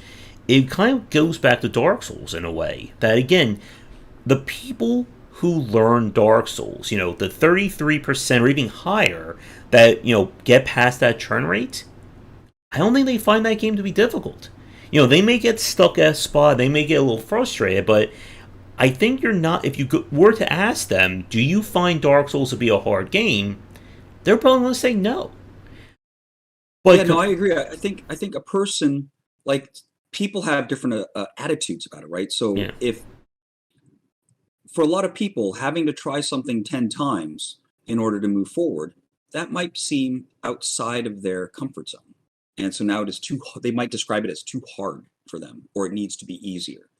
it kind of goes back to Dark Souls in a way. That again, the people who learn Dark Souls, the 33% or even higher that, get past that churn rate, I don't think they find that game to be difficult. They may get stuck at a spot, they may get a little frustrated, but I think you're not, if you were to ask them, do you find Dark Souls to be a hard game? They're probably going to say no. Yeah, But, no, I agree. I think a person, like, people have different attitudes about it, right? So yeah. if for a lot of people, having to try something 10 times in order to move forward, that might seem outside of their comfort zone. And so now it is too, they might describe it as too hard for them, or it needs to be easier.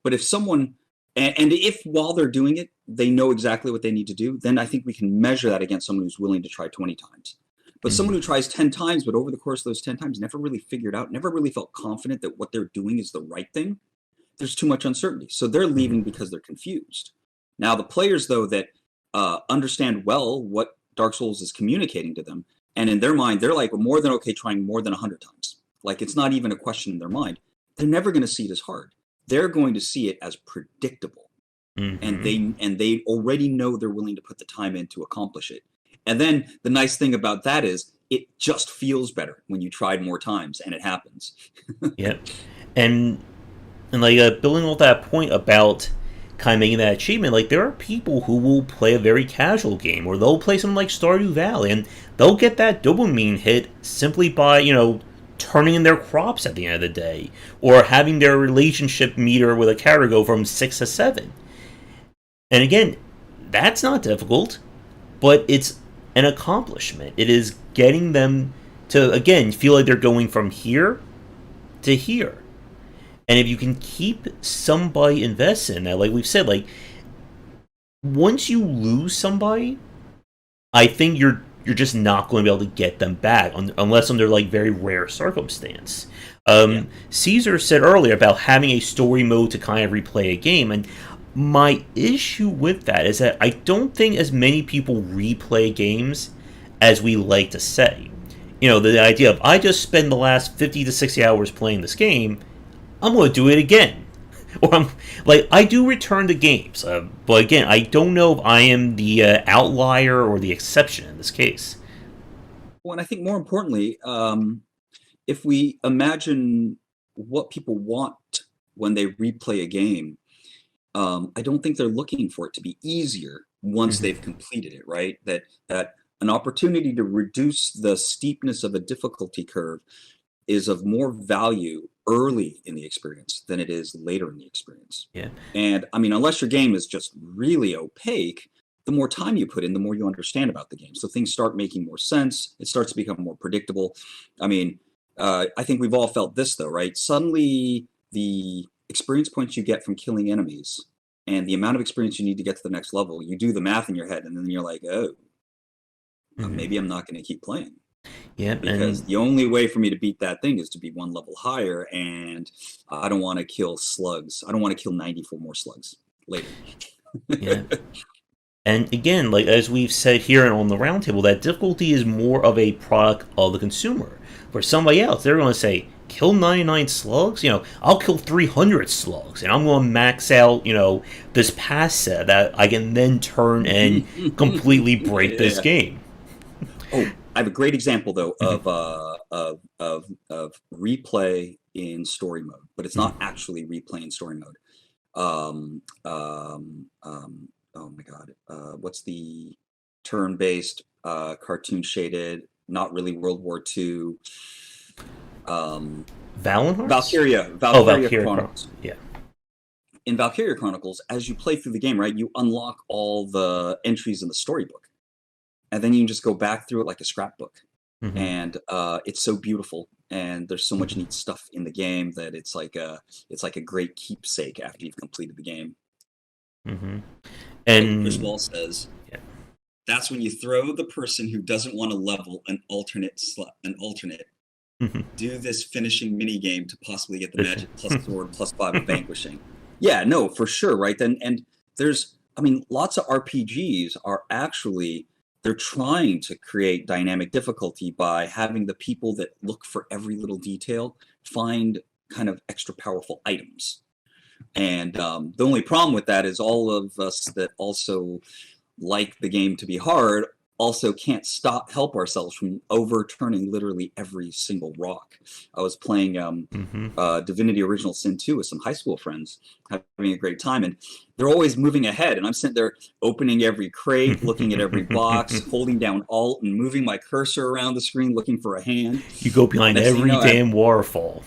But if someone, and if while they're doing it, they know exactly what they need to do, then I think we can measure that against someone who's willing to try 20 times. But Mm-hmm. someone who tries 10 times, but over the course of those 10 times never really figured out, never really felt confident that what they're doing is the right thing, there's too much uncertainty. So they're Mm-hmm. leaving because they're confused. Now, the players, though, that understand well what Dark Souls is communicating to them. And in their mind, they're like, well, more than okay trying more than 100 times. Like, it's not even a question in their mind. They're never going to see it as hard. They're going to see it as predictable. Mm-hmm. And they already know they're willing to put the time in to accomplish it. And then the nice thing about that is it just feels better when you tried more times and it happens. Yep. And like building on that point about kind of making that achievement, like there are people who will play a very casual game, or they'll play something like Stardew Valley, and they'll get that dopamine hit simply by turning in their crops at the end of the day, or having their relationship meter with a character go from 6 to 7. And again, that's not difficult, but it's an accomplishment. It is getting them to again feel like they're going from here to here. And if you can keep somebody invested in that, like we've said, like once you lose somebody, I think you're just not going to be able to get them back unless under like very rare circumstance. Caesar said earlier about having a story mode to kind of replay a game, and my issue with that is that I don't think as many people replay games as we like to say. The idea of I just spend the last 50 to 60 hours playing this game, I'm going to do it again. Or I'm like, I do return to games, but again, I don't know if I am the outlier or the exception in this case. Well, and I think more importantly, if we imagine what people want when they replay a game, I don't think they're looking for it to be easier once they've completed it, right? That an opportunity to reduce the steepness of a difficulty curve is of more value early in the experience than it is later in the experience. Yeah. And I mean, unless your game is just really opaque, the more time you put in, the more you understand about the game. So things start making more sense. It starts to become more predictable. I mean, I think we've all felt this though, right? Suddenly the experience points you get from killing enemies and the amount of experience you need to get to the next level, you do the math in your head and then you're like, oh, maybe I'm not going to keep playing. Yeah, because the only way for me to beat that thing is to be one level higher, and I don't want to kill slugs. I don't want to kill 94 more slugs later. Yeah. And again, like as we've said here and on the roundtable, that difficulty is more of a product of the consumer. For somebody else, they're going to say, kill 99 slugs? I'll kill 300 slugs, and I'm going to max out, this pass set that I can then turn and completely break this game. Oh, I have a great example though of replay in story mode, but it's not actually replay in story mode. Oh my god, what's the turn-based cartoon shaded, not really World War II? Valentine? Valkyria Chronicles. Yeah. In Valkyria Chronicles, as you play through the game, right, you unlock all the entries in the storybook. And then you can just go back through it like a scrapbook. And it's so beautiful. And there's so much neat stuff in the game that it's like a great keepsake after you've completed the game. And Chris Wall says, that's when you throw the person who doesn't want to level an alternate. Do this finishing mini game to possibly get the magic plus sword plus 5 of vanquishing. Yeah, no, for sure, right? And there's, I mean, lots of RPGs are actually, they're trying to create dynamic difficulty by having the people that look for every little detail find kind of extra powerful items. And the only problem with that is all of us that also like the game to be hard also can't help ourselves from overturning literally every single rock. I was playing Divinity Original Sin 2 with some high school friends, having a great time, and they're always moving ahead, and I'm sitting there opening every crate, looking at every box, holding down Alt and moving my cursor around the screen looking for a hand. You go behind every damn waterfall.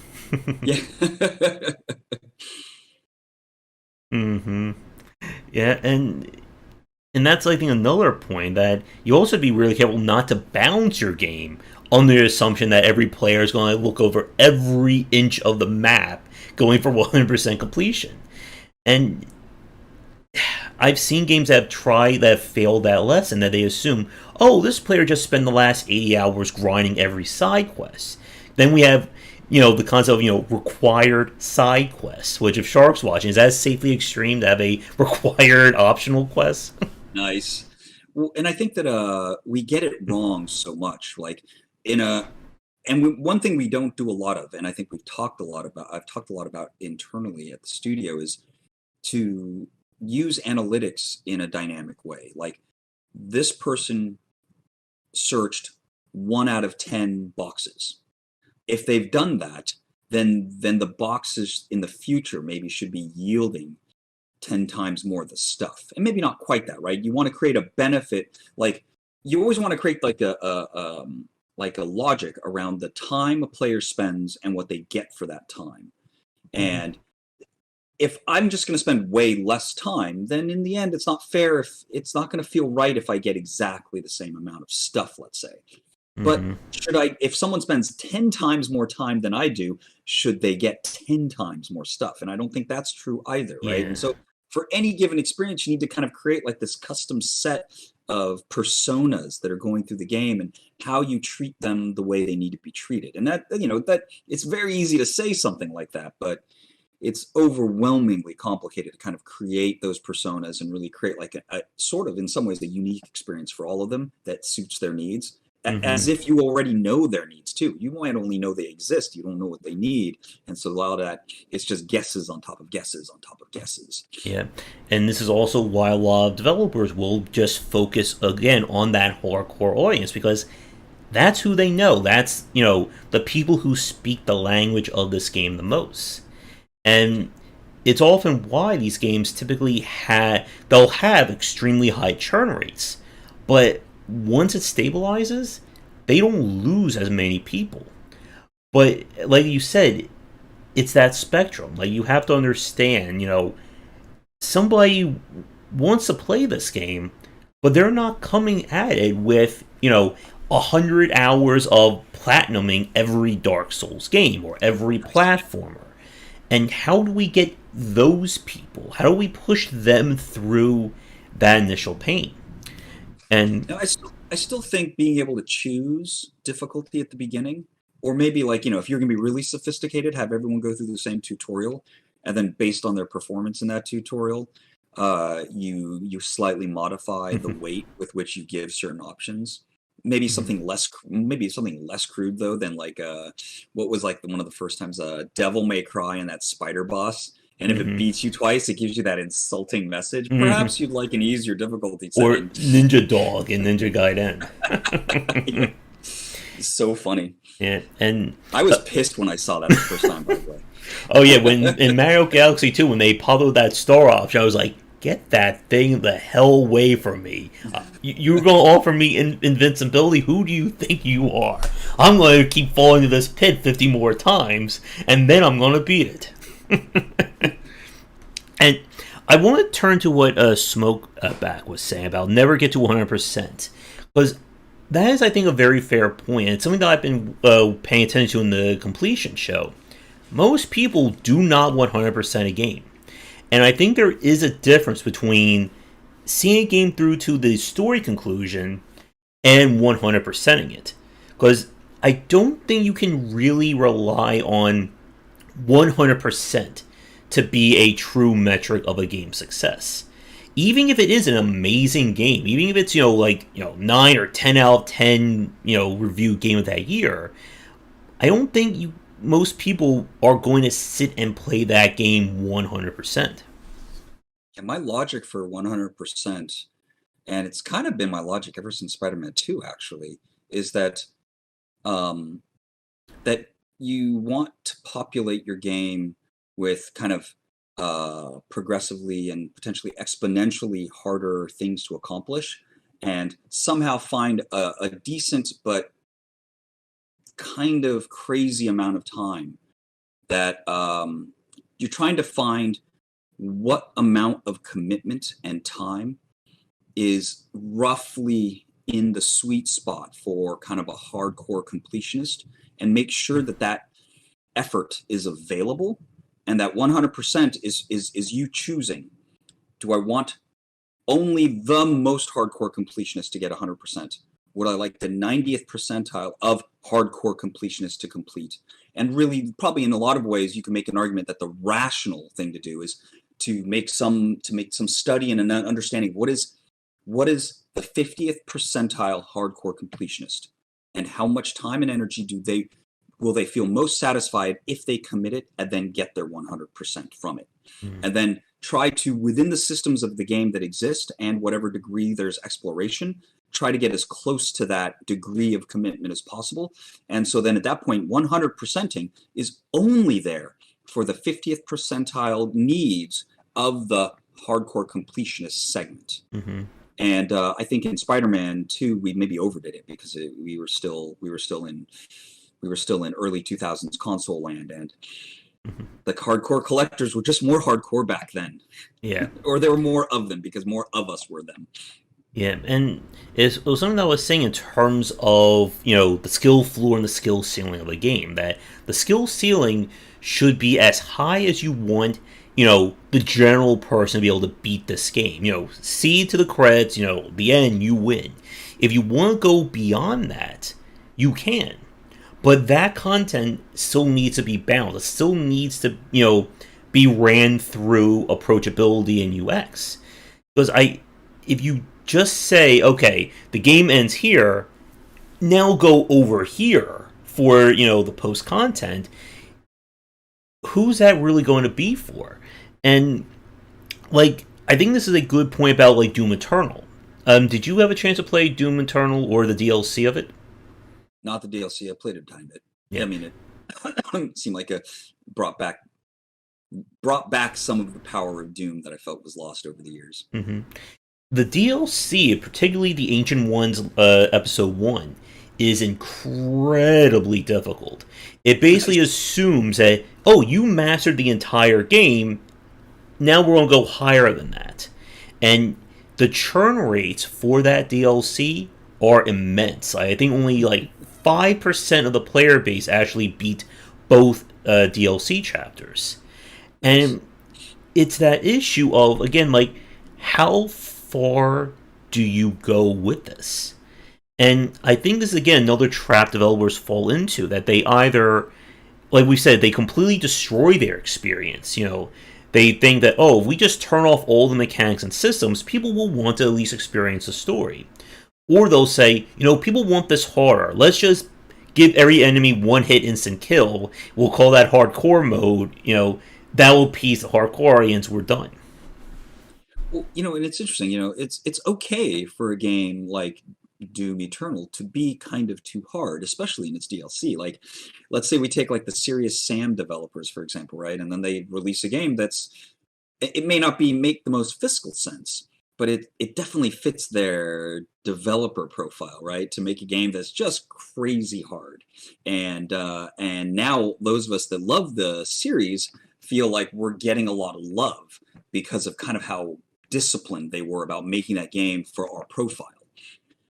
Yeah. Yeah, and that's, I think, another point, that you also have to be really careful not to balance your game under the assumption that every player is going to look over every inch of the map going for 100% completion. And I've seen games that have failed that lesson, that they assume, oh, this player just spent the last 80 hours grinding every side quest. Then we have, the concept of, required side quests, which, if Shark's watching, is that safely extreme to have a required optional quest? Nice. Well, and I think that we get it wrong so much. Like in a and one thing we don't do a lot of, and I think I've talked a lot about internally at the studio, is to use analytics in a dynamic way. Like this person searched 1 out of 10 boxes. If they've done that, then the boxes in the future maybe should be yielding 10 times more of the stuff. And maybe not quite that, right? You want to create a benefit, like you always want to create like a logic around the time a player spends and what they get for that time. And if I'm just going to spend way less time, then in the end, it's not fair. If it's not going to feel right if I get exactly the same amount of stuff, let's say. But if someone spends 10 times more time than I do, should they get 10 times more stuff? And I don't think that's true either, right? And so for any given experience, you need to kind of create like this custom set of personas that are going through the game and how you treat them the way they need to be treated. And that, that it's very easy to say something like that, but it's overwhelmingly complicated to kind of create those personas and really create like a sort of, in some ways, a unique experience for all of them that suits their needs. As if you already know their needs too. You might only know they exist. You don't know what they need. And so a lot of that, it's just guesses on top of guesses on top of guesses. Yeah. And this is also why a lot of developers will just focus again on that hardcore audience, because that's who they know. That's, the people who speak the language of this game the most. And it's often why these games typically they'll have extremely high churn rates. But once it stabilizes, they don't lose as many people. But like you said, it's that spectrum. Like you have to understand, somebody wants to play this game, but they're not coming at it with, 100 hours of platinuming every Dark Souls game or every platformer. And how do we get those people? How do we push them through that initial pain? And I still think being able to choose difficulty at the beginning, or maybe like, if you're going to be really sophisticated, have everyone go through the same tutorial, and then based on their performance in that tutorial, you slightly modify the weight with which you give certain options. Maybe something less crude though than like what was like one of the first times Devil May Cry and that spider boss. And if it beats you twice, it gives you that insulting message. Perhaps you'd like an easier difficulty setting. Or Ninja Dog in Ninja Gaiden. Yeah. So funny. Yeah, and I was pissed when I saw that the first time, by the way. Oh yeah, when in Mario Galaxy 2, when they popped that star option, I was like, get that thing the hell away from me. You were going to offer me invincibility? Who do you think you are? I'm going to keep falling into this pit 50 more times, and then I'm going to beat it. And I want to turn to what Smokeback was saying about never get to 100%, because that is, I think, a very fair point. It's something that I've been paying attention to in the completion show. Most people do not 100% a game. And I think there is a difference between seeing a game through to the story conclusion and 100%ing it. Because I don't think you can really rely on 100% to be a true metric of a game's success. Even if it is an amazing game, even if it's 9 or 10 out of 10 reviewed game of that year, I don't think most people are going to sit and play that game 100%. And my logic for 100%, and it's kind of been my logic ever since Spider-Man 2 actually, is that that you want to populate your game with kind of progressively and potentially exponentially harder things to accomplish, and somehow find a decent but kind of crazy amount of time that you're trying to find what amount of commitment and time is roughly in the sweet spot for kind of a hardcore completionist, and make sure that that effort is available, and that 100% is you choosing, do I want only the most hardcore completionist to get 100%? Would I like the 90th percentile of hardcore completionists to complete? And really, probably in a lot of ways, you can make an argument that the rational thing to do is to make some study and an understanding what is the 50th percentile hardcore completionist, and how much time and energy will they feel most satisfied if they commit it and then get their 100% from it. And then try to, within the systems of the game that exist and whatever degree there's exploration, try to get as close to that degree of commitment as possible. And so then at that point, 100%ing is only there for the 50th percentile needs of the hardcore completionist segment. And I think in Spider-Man 2, we maybe overdid it because we were still in early 2000s console land, and the hardcore collectors were just more hardcore back then. Yeah. Or there were more of them because more of us were them. Yeah, and it was something that I was saying in terms of, the skill floor and the skill ceiling of a game, that the skill ceiling should be as high as you want, the general person to be able to beat this game. See to the credits, the end, you win. If you want to go beyond that, you can. But that content still needs to be balanced. It still needs to, be ran through approachability and UX. Because if you just say, okay, the game ends here, now go over here for, the post content, who's that really going to be for? And, I think this is a good point about, Doom Eternal. Did you have a chance to play Doom Eternal or the DLC of it? Not the DLC. I played it a tiny bit. Yeah. I mean, it seemed like it brought back some of the power of Doom that I felt was lost over the years. The DLC, particularly the Ancient Ones Episode 1, is incredibly difficult. It basically assumes that, you mastered the entire game, now we're going to go higher than that. And the churn rates for that DLC are immense. I think only 5% of the player base actually beat both DLC chapters. And it's that issue of, again, how far do you go with this? And I think this is, again, another trap developers fall into, that they either, like we said, they completely destroy their experience. They think that, if we just turn off all the mechanics and systems, people will want to at least experience the story. Or they'll say, people want this harder. Let's just give every enemy one-hit instant kill. We'll call that hardcore mode. That will appease the hardcore audience. We're done. Well, and it's interesting. It's okay for a game like Doom Eternal to be kind of too hard, especially in its DLC. Let's say we take the Serious Sam developers, for example, right? And then they release a game it may not make the most fiscal sense, but it definitely fits their developer profile, right? To make a game that's just crazy hard. And now those of us that love the series feel like we're getting a lot of love because of kind of how disciplined they were about making that game for our profile.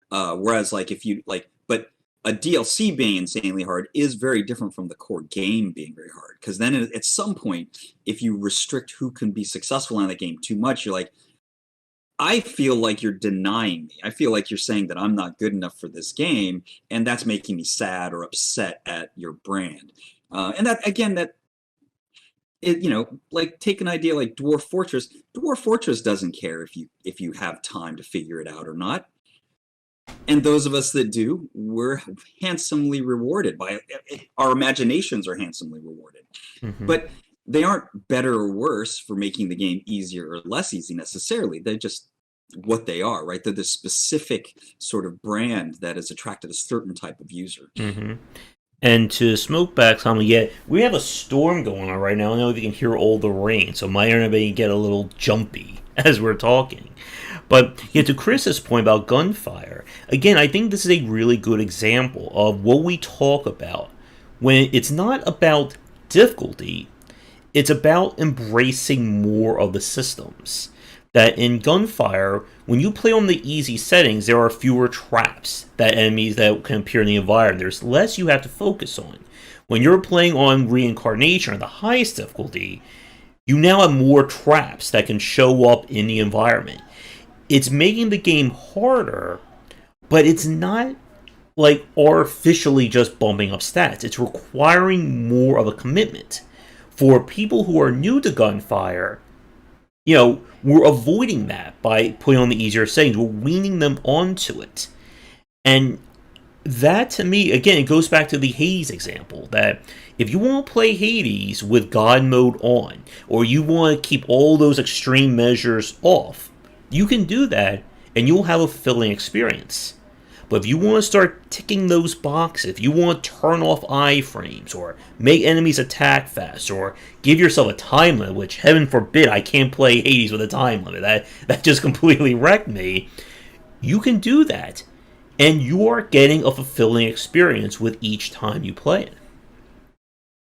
Whereas but a DLC being insanely hard is very different from the core game being very hard. Because then at some point, if you restrict who can be successful in that game too much, you're like, I feel like you're denying me. I feel like you're saying that I'm not good enough for this game, and that's making me sad or upset at your brand. And that, again, take an idea like Dwarf Fortress. Dwarf Fortress doesn't care if you have time to figure it out or not. And those of us that do, we're handsomely rewarded by it. Our imaginations are handsomely rewarded. But they aren't better or worse for making the game easier or less easy necessarily. They're just what they are, right? They're the specific sort of brand that has attracted a certain type of user. And to smoke back some, we have a storm going on right now. I don't know if you can hear all the rain, so my internet may get a little jumpy as we're talking. But to Chris's point about gunfire, again, I think this is a really good example of what we talk about when it's not about difficulty, it's about embracing more of the systems. That in Gunfire, when you play on the easy settings, there are fewer traps that enemies that can appear in the environment. There's less you have to focus on. When you're playing on Reincarnation or the highest difficulty, you now have more traps that can show up in the environment. It's making the game harder, but it's not artificially just bumping up stats. It's requiring more of a commitment. For people who are new to Gunfire, we're avoiding that by putting on the easier settings. We're weaning them onto it. And that to me, again, it goes back to the Hades example that if you want to play Hades with God mode on, or you want to keep all those extreme measures off, you can do that and you'll have a fulfilling experience. But if you want to start ticking those boxes, if you want to turn off iframes, or make enemies attack fast, or give yourself a time limit, which heaven forbid I can't play Hades with a time limit, that just completely wrecked me, you can do that. And you are getting a fulfilling experience with each time you play it.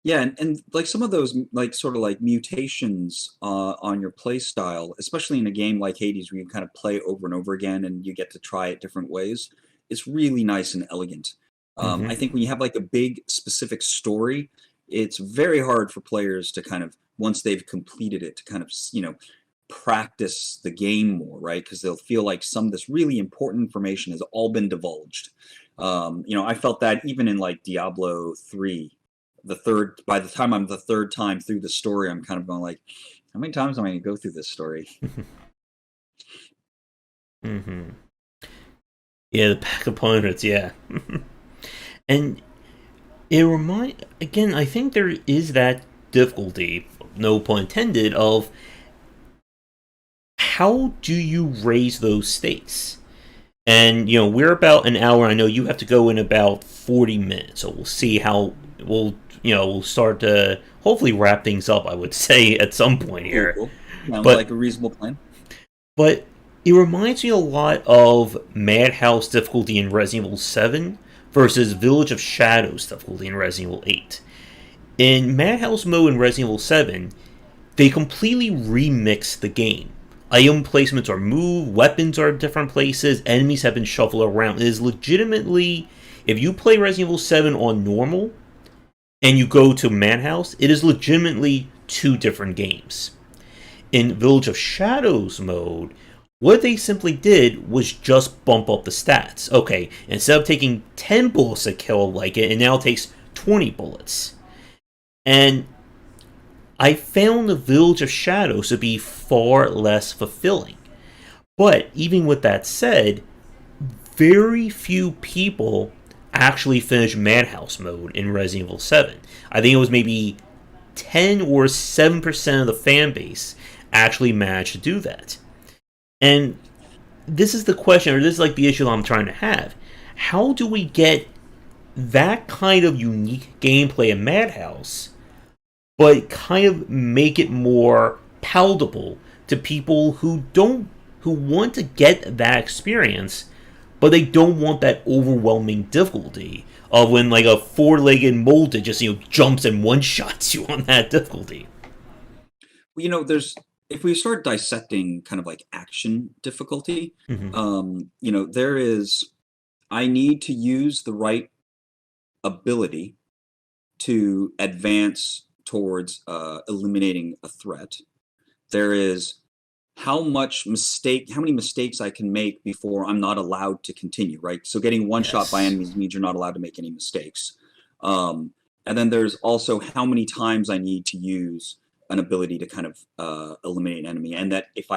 Yeah, and like some of those like sort of like mutations on your play style, especially in a game like Hades where you kind of play over and over again and you get to try it different ways, it's really nice and elegant. I Mm-hmm. think when you have like a big specific story, it's very hard for players to kind of once they've completed it to kind of practice the game more, right? Because they'll feel like some of this really important information has all been divulged. I felt that even in like Diablo 3, the third, by the time I'm the third time through the story, I'm kind of going like, how many times am I going to go through this story? Mm-hmm. Yeah, the pack opponents, yeah. And it remind again, I think there is that difficulty, no pun intended, of how do you raise those stakes? And we're about an hour. I know you have to go in about 40 minutes, so we'll see how we'll start to hopefully wrap things up. I would say at some point Cool, here, cool. Sounds but like a reasonable plan. but it reminds me a lot of Madhouse difficulty in Resident Evil 7 versus Village of Shadows difficulty in Resident Evil 8. In Madhouse mode in Resident Evil 7, they completely remix the game. Item placements are moved, weapons are in different places, enemies have been shuffled around. It is legitimately, if you play Resident Evil 7 on normal and you go to Madhouse, it is legitimately two different games. In Village of Shadows mode, what they simply did was just bump up the stats. Okay, instead of taking 10 bullets to kill like it now takes 20 bullets. And I found the Village of Shadows to be far less fulfilling. But even with that said, very few people actually finish Madhouse mode in Resident Evil 7. I think it was maybe 10 or 7% of the fan base actually managed to do that. And this is the question, or this is like the issue I'm trying to have. How do we get that kind of unique gameplay in Madhouse but kind of make it more palatable to people who want to get that experience, but they don't want that overwhelming difficulty of when like a four-legged molded just jumps and one shots you on that difficulty. Well, there's if we start dissecting kind of like action difficulty, Mm-hmm. there is I need to use the right ability to advance towards eliminating a threat. There is how many mistakes I can make before I'm not allowed to continue, right? So getting one shot by Yes. enemies means you're not allowed to make any mistakes. Um, and then there's also how many times I need to use an ability to kind of eliminate an enemy, and that if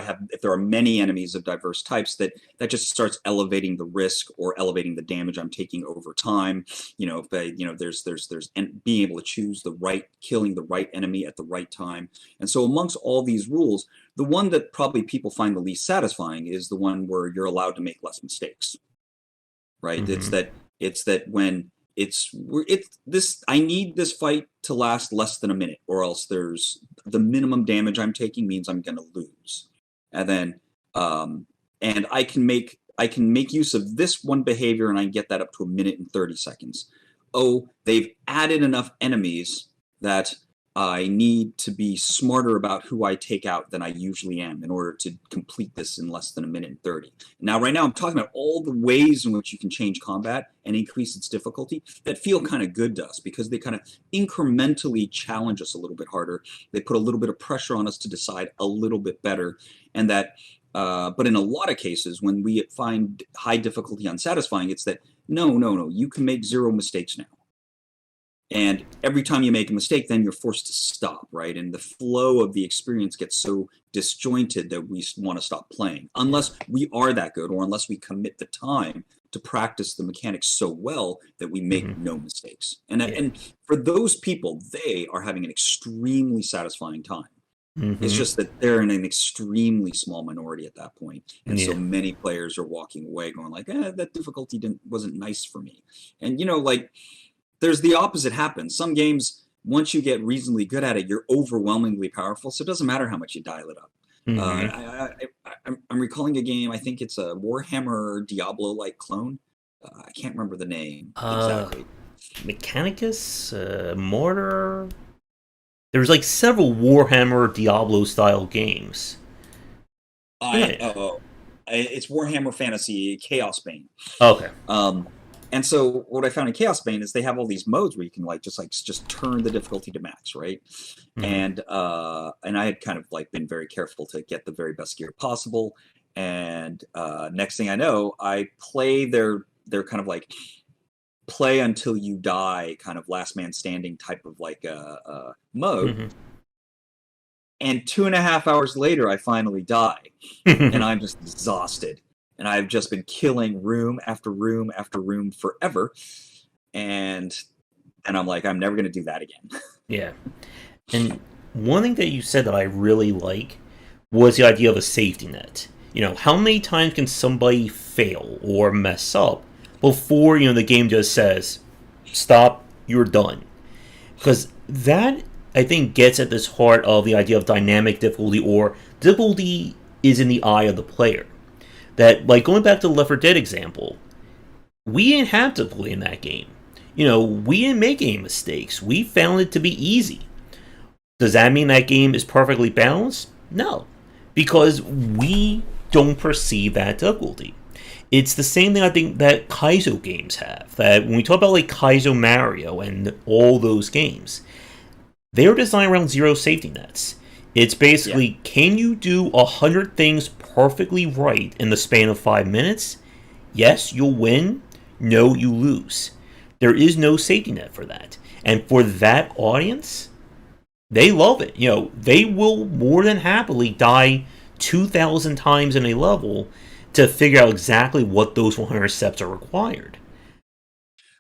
there are many enemies of diverse types, that just starts elevating the risk or elevating the damage I'm taking over time. If there's and being able to choose killing the right enemy at the right time. And so amongst all these rules, the one that probably people find the least satisfying is the one where you're allowed to make less mistakes, right? Mm-hmm. It's that when it's this I need this fight to last less than a minute, or else there's the minimum damage I'm taking means I'm going to lose. And then and I can make use of this one behavior and I get that up to a minute and 30 seconds. Oh, they've added enough enemies that I need to be smarter about who I take out than I usually am in order to complete this in less than a minute and 30. Now, right now, I'm talking about all the ways in which you can change combat and increase its difficulty that feel kind of good to us because they kind of incrementally challenge us a little bit harder. They put a little bit of pressure on us to decide a little bit better. And but in a lot of cases, when we find high difficulty unsatisfying, it's that no, no, no, you can make zero mistakes now. And every time you make a mistake, then you're forced to stop, right? And the flow of the experience gets so disjointed that we want to stop playing, Yeah. unless we are that good, or unless we commit the time to practice the mechanics so well that we make Hmm. no mistakes. And Yeah. and for those people, they are having an extremely satisfying time. It's Hmm. just that they're in an extremely small minority at that point, and so Yeah. many players are walking away going like, that difficulty wasn't nice for me. And like, there's the opposite happens. Some games, once you get reasonably good at it, you're overwhelmingly powerful, so it doesn't matter how much you dial it up. Hmm. I'm recalling a game. I think it's a Warhammer Diablo-like clone. I can't remember the name Uh, exactly. Mechanicus, Mortar. There's like several Warhammer Diablo style games. I Yeah. oh, it's Warhammer Fantasy Chaos Bane. Okay. Um, and so what I found in Chaos Bane is they have all these modes where you can just turn the difficulty to max, right? Hmm. And I had kind of like been very careful to get the very best gear possible. And next thing I know, I play their kind of like play until you die kind of last man standing type of like mode. Hmm. And 2.5 hours later, I finally die, and Hmm. I'm just exhausted. And I've just been killing room after room after room forever. And I'm like, I'm never going to do that again. Yeah. And one thing that you said that I really like was the idea of a safety net. How many times can somebody fail or mess up before, the game just says, stop, you're done? Because that, I think, gets at this heart of the idea of dynamic difficulty, or difficulty is in the eye of the player. That, like, going back to the Left 4 Dead example, we didn't have difficulty in that game. We didn't make any mistakes. We found it to be easy. Does that mean that game is perfectly balanced? No, because we don't perceive that difficulty. It's the same thing I think that Kaizo games have. That when we talk about like Kaizo Mario and all those games, they're designed around zero safety nets. It's Yeah. basically, can you do 100 things perfectly right in the span of 5 minutes? Yes, you'll win. No, you lose. There is no safety net for that. And for that audience, they love it. They will more than happily die 2,000 times in a level to figure out exactly what those 100 steps are required.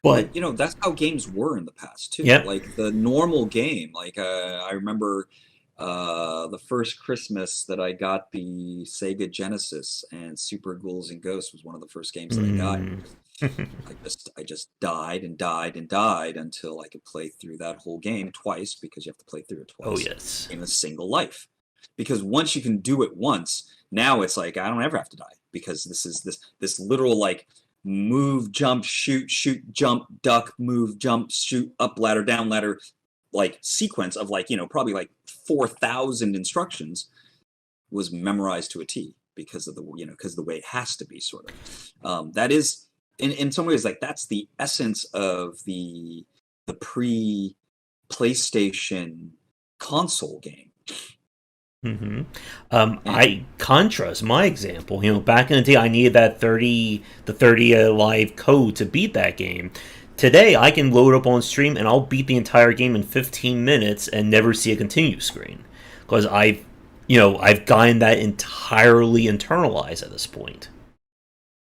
Well, But, that's how games were in the past too. yep. Like the normal game. Like I remember the first Christmas that I got the Sega Genesis, and Super Ghouls and Ghosts was one of the first games that I got. Mm. I just died and died and died until I could play through that whole game twice, because you have to play through it Oh, twice yes. in a single life. Because once you can do it once, now it's like I don't ever have to die, because this literal like move, jump, shoot, jump, duck, move, jump, shoot, up ladder, down ladder, like sequence of like probably like 4,000 instructions was memorized to a T, because of the way it has to be, sort of. That is, in some ways, like that's the essence of the pre PlayStation console game. Hmm. And I contrast my example. Back in the day, I needed that 30 live code to beat that game. Today, I can load up on stream and I'll beat the entire game in 15 minutes and never see a continue screen because I've gotten that entirely internalized at this point.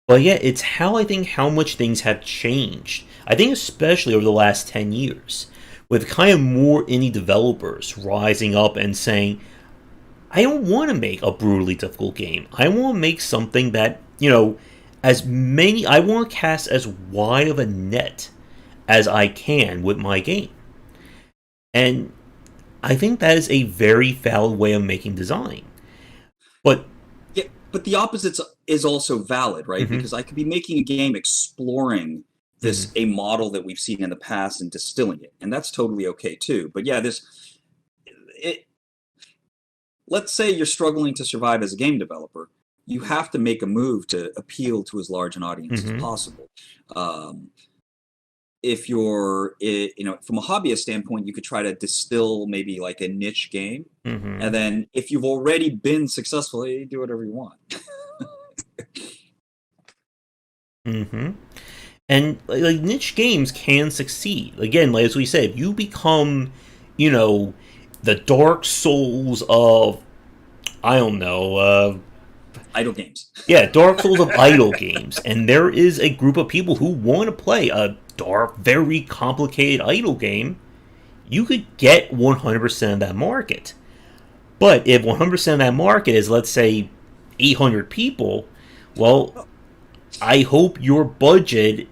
But yeah, it's how much things have changed. I think especially over the last 10 years, with kind of more indie developers rising up and saying, I don't want to make a brutally difficult game. I want to make something that, I want to cast as wide of a net as I can with my game. And I think that is a very valid way of making design. But, yeah, but the opposite is also valid, right? mm-hmm, Because I could be making a game exploring mm-hmm, this a model that we've seen in the past and distilling it, and that's totally okay too. But yeah, it, let's say you're struggling to survive as a game developer, you have to make a move to appeal to as large an audience as mm-hmm, possible. Um, if you're, from a hobbyist standpoint, you could try to distill maybe like a niche game, mm-hmm, and then if you've already been successful, you do whatever you want. mm-hmm. And like niche games can succeed. Again, like, as we said, if you become, you know, the Dark Souls of, I don't know, Idle games. yeah, Dark Souls of idle games, and there is a group of people who want to play a dark, very complicated idle game, you could get 100% of that market. But if 100% of that market is, let's say, 800 people, well, I hope your budget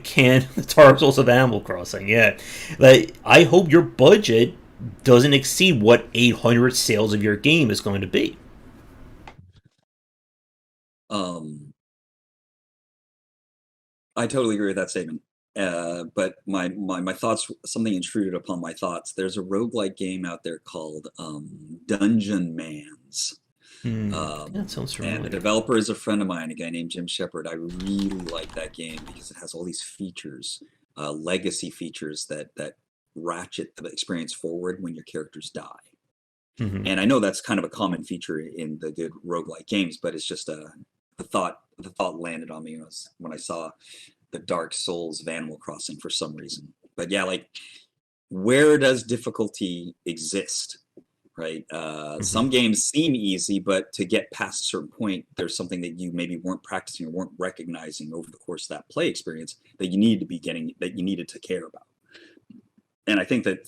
can Dark Souls of Animal Crossing. Yeah, like I hope your budget doesn't exceed what 800 sales of your game is going to be. Um, I totally agree with that statement. But my thoughts, something intruded upon my thoughts. There's a roguelike game out there called Dungeon Mans. That sounds And the familiar. developer is a friend of mine, a guy named Jim Shepard. I really like that game because it has all these features, legacy features that ratchet the experience forward when your characters die. Mm-hmm. And I know that's kind of a common feature in the good roguelike games, but it's just the thought landed on me when I saw the Dark Souls of Animal Crossing for some reason. But yeah, like where does difficulty exist? Right. Mm-hmm. Some games seem easy, but to get past a certain point, there's something that you maybe weren't practicing or weren't recognizing over the course of that play experience that you needed to be getting, that you needed to care about. And I think that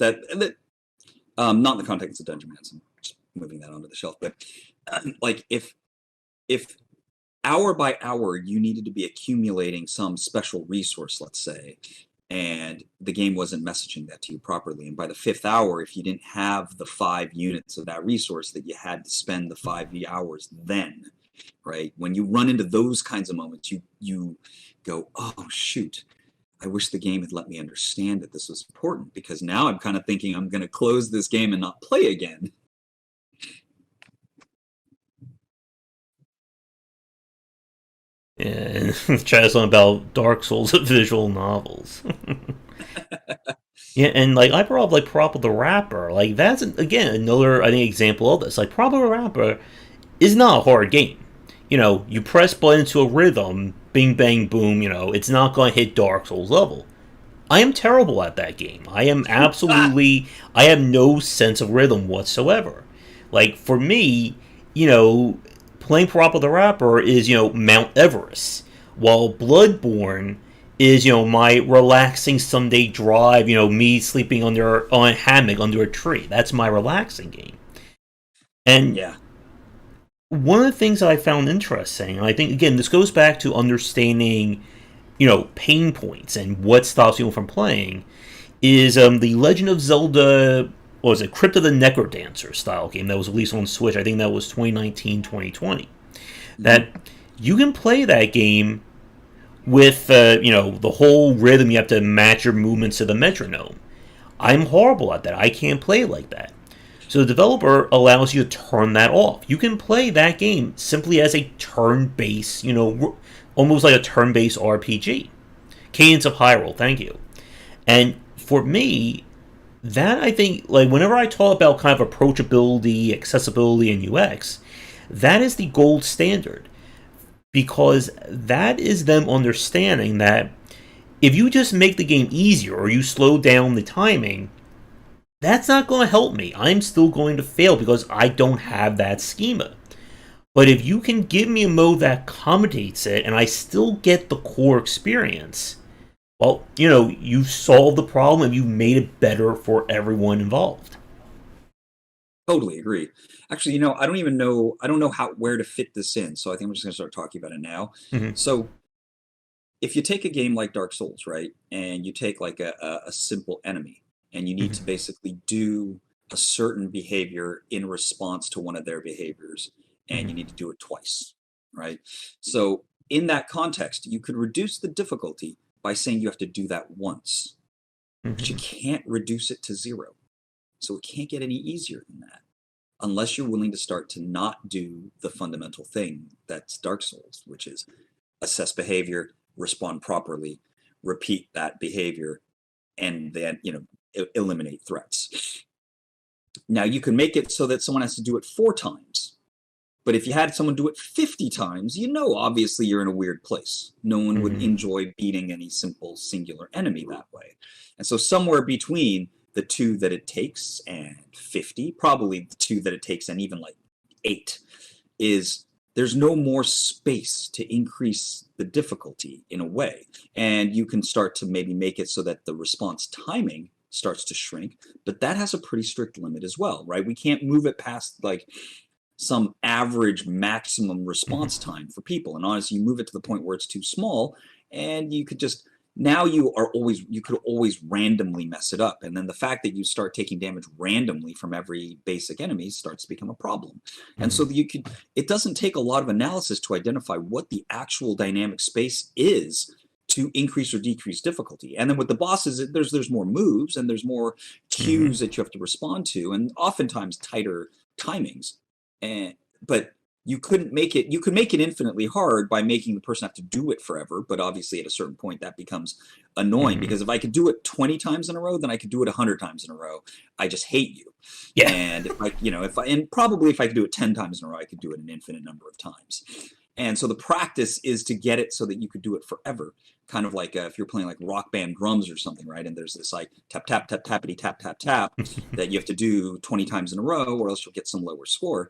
not in the context of Dungeon Mans, I'm just moving that onto the shelf, but like if hour by hour you needed to be accumulating some special resource, let's say, and the game wasn't messaging that to you properly, and by the fifth hour, if you didn't have the 5 units of that resource, that you had to spend the 5 hours then, right? When you run into those kinds of moments, you go, oh shoot, I wish the game had let me understand that this was important, because now I'm kind of thinking I'm going to close this game and not play again. And try something about Dark Souls of visual novels. Yeah, and like I brought up like Parappa the Rapper, like that's again another I think example of this. Like Parappa the Rapper is not a hard game. You know, you press button to a rhythm, bing bang boom. You know, it's not going to hit Dark Souls level. I am terrible at that game. I am absolutely. I have no sense of rhythm whatsoever. Like for me, you know, playing Parappa the Rapper is Mount Everest, while Bloodborne is my relaxing Sunday drive. Me sleeping under on a hammock under a tree. That's my relaxing game. And Yeah, one of the things that I found interesting, and I think again this goes back to understanding pain points and what stops people from playing, is the Legend of Zelda. What was it? Crypt of the Necrodancer style game that was released on Switch. I think that was 2019, 2020. mm-hmm. That you can play that game with the whole rhythm. You have to match your movements to the metronome. I'm horrible at that. I can't play like that. So the developer allows you to turn that off. You can play that game simply as a turn-based, almost like a turn-based RPG. Cadence of Hyrule, thank you. And for me, that I think, like, whenever I talk about kind of approachability, accessibility, and UX, that is the gold standard. Because that is them understanding that if you just make the game easier or you slow down the timing, that's not going to help me. I'm still going to fail because I don't have that schema. But if you can give me a mode that accommodates it and I still get the core experience, well, you've solved the problem and you've made it better for everyone involved. Totally agree. Actually, I don't know how where to fit this in, so I think I'm just going to start talking about it now. Mm-hmm. So, if you take a game like Dark Souls, right, and you take like a simple enemy, and you need to Mm-hmm. basically do a certain behavior in response to one of their behaviors, and Mm-hmm. you need to do it twice, right? So, in that context, you could reduce the difficulty by saying you have to do that once, but you Mm-hmm. can't reduce it to zero. So, it can't get any easier than that unless you're willing to start to not do the fundamental thing that's Dark Souls, which is assess behavior, respond properly, repeat that behavior, and then eliminate threats. Now you can make it so that someone has to do it 4 times, But if you had someone do it 50 times, obviously you're in a weird place. No one would enjoy beating any simple singular enemy that way. And so somewhere between the 2 that it takes and 50, probably the 2 that it takes and even like 8, is there's no more space to increase the difficulty in a way. And you can start to maybe make it so that the response timing starts to shrink, but that has a pretty strict limit as well, right? We can't move it past like some average maximum response time for people. And honestly, you move it to the point where it's too small, and you could just you could always randomly mess it up. And then the fact that you start taking damage randomly from every basic enemy starts to become a problem. And so it doesn't take a lot of analysis to identify what the actual dynamic space is to increase or decrease difficulty. And then with the bosses, there's more moves and there's more cues that you have to respond to, and oftentimes tighter timings. But you could make it infinitely hard by making the person have to do it forever. But obviously at a certain point that becomes annoying, because if I could do it 20 times in a row, then I could do it 100 times in a row. I just hate you. Yeah. And probably if I could do it 10 times in a row, I could do it an infinite number of times. And so the practice is to get it so that you could do it forever. Kind of like if you're playing like Rock Band drums or something, right? And there's this like tap, tap, tap, tappity, tap, tap, tap that you have to do 20 times in a row, or else you'll get some lower score.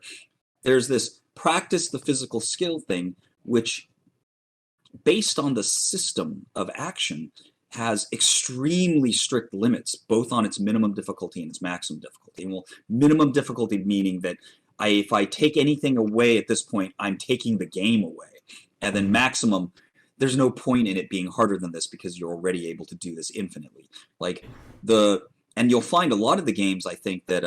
There's this practice the physical skill thing, which based on the system of action has extremely strict limits, both on its minimum difficulty and its maximum difficulty. Well, minimum difficulty meaning that if I take anything away at this point, I'm taking the game away. And then maximum, there's no point in it being harder than this because you're already able to do this infinitely. And you'll find a lot of the games, I think, that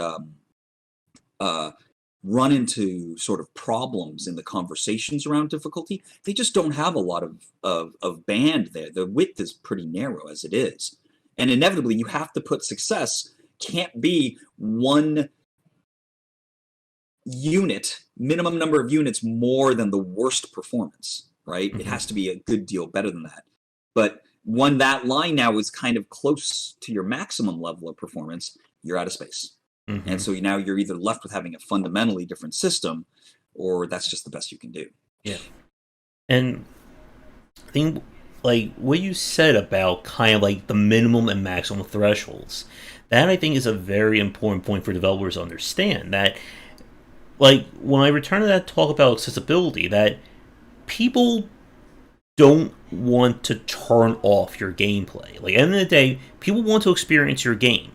run into sort of problems in the conversations around difficulty. They just don't have a lot of band there. The width is pretty narrow as it is. And inevitably, you have to put success can't be one unit, minimum number of units more than the worst performance, right? It has to be a good deal better than that. But when that line now is kind of close to your maximum level of performance, you're out of space. And so now you're either left with having a fundamentally different system, or that's just the best you can do. Yeah. And I think like what you said about kind of like the minimum and maximum thresholds, that I think is a very important point for developers to understand. That like when I return to that talk about accessibility, that people don't want to turn off your gameplay. Like at the end of the day, people want to experience your game.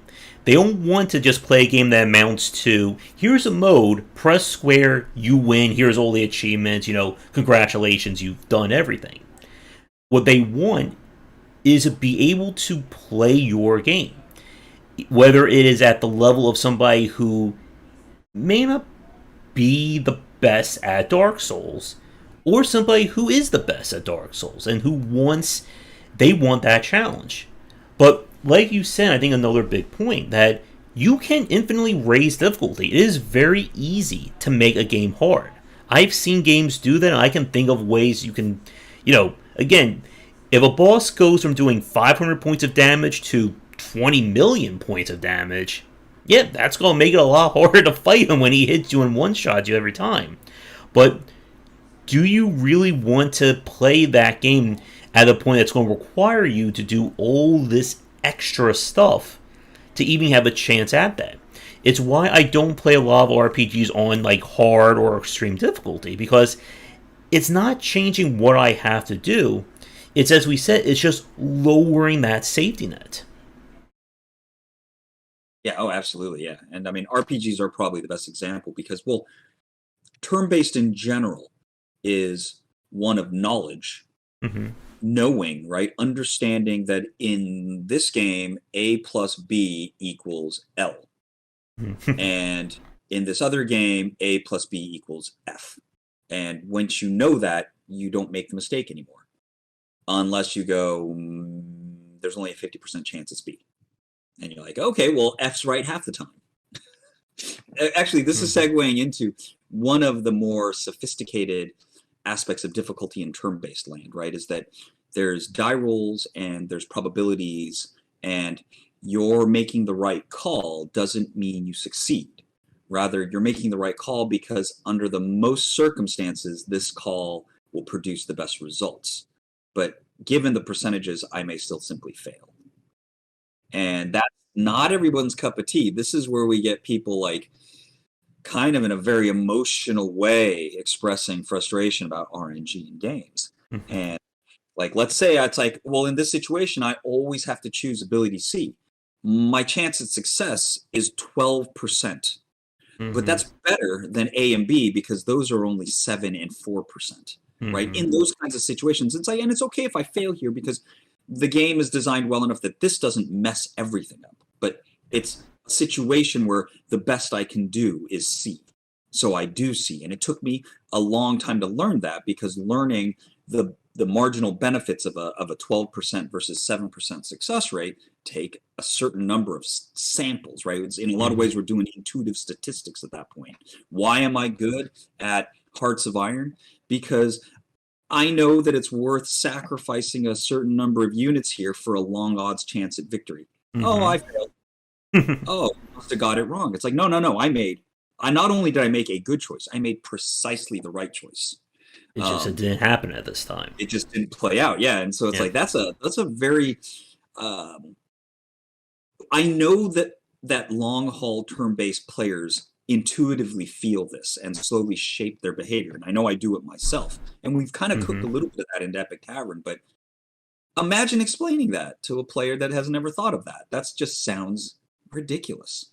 They don't want to just play a game that amounts to, here's a mode, press square, you win, here's all the achievements, congratulations, you've done everything. What they want is to be able to play your game. Whether it is at the level of somebody who may not be the best at Dark Souls, or somebody who is the best at Dark Souls, and they want that challenge. But like you said, I think another big point, that you can infinitely raise difficulty. It is very easy to make a game hard. I've seen games do that, and I can think of ways you can, again, if a boss goes from doing 500 points of damage to 20 million points of damage, yeah, that's going to make it a lot harder to fight him when he hits you and one-shots you every time. But do you really want to play that game at a point that's going to require you to do all this extra stuff to even have a chance at that? It's why I don't play a lot of RPGs on like hard or extreme difficulty, because it's not changing what I have to do. It's, as we said, it's just lowering that safety net. Yeah, oh, absolutely, yeah. And I mean, RPGs are probably the best example because, well, turn-based in general is one of knowledge. Knowing, right? Understanding that in this game, A plus B equals L. And in this other game, A plus B equals F. And once you know that, you don't make the mistake anymore. Unless you go, there's only a 50% chance it's B. And you're like, okay, well, F's right half the time. Actually, this is segueing into one of the more sophisticated aspects of difficulty in turn-based land, right? Is that there's die rolls and there's probabilities, and you're making the right call doesn't mean you succeed, Rather, you're making the right call because under the most circumstances, this call will produce the best results. But given the percentages, I may still simply fail. And that's not everyone's cup of tea. This is where we get people like kind of in a very emotional way expressing frustration about RNG in games. Mm-hmm. And like, let's say it's like, well, in this situation, I always have to choose ability C. My chance at success is 12%. But that's better than A and B because those are only 7 and 4%, right? In those kinds of situations, it's like, and it's okay if I fail here because the game is designed well enough that this doesn't mess everything up. But it's a situation where the best I can do is C. So I do C. And it took me a long time to learn that because learning the marginal benefits of a 12% versus 7% success rate take a certain number of samples, right? It's, in a lot of ways, we're doing intuitive statistics at that point. Why am I good at Hearts of Iron? Because I know that it's worth sacrificing a certain number of units here for a long odds chance at victory. Oh, I failed. Oh, I must have got it wrong. It's like, no. I not only did I make a good choice, I made precisely the right choice. It just it didn't happen at this time. It just didn't play out. Yeah, and so it's like that's a very. I know that long haul turn based players intuitively feel this and slowly shape their behavior, and I know I do it myself. And we've kind of cooked a little bit of that in Epic Tavern, but imagine explaining that to a player that has never thought of that. That just sounds ridiculous.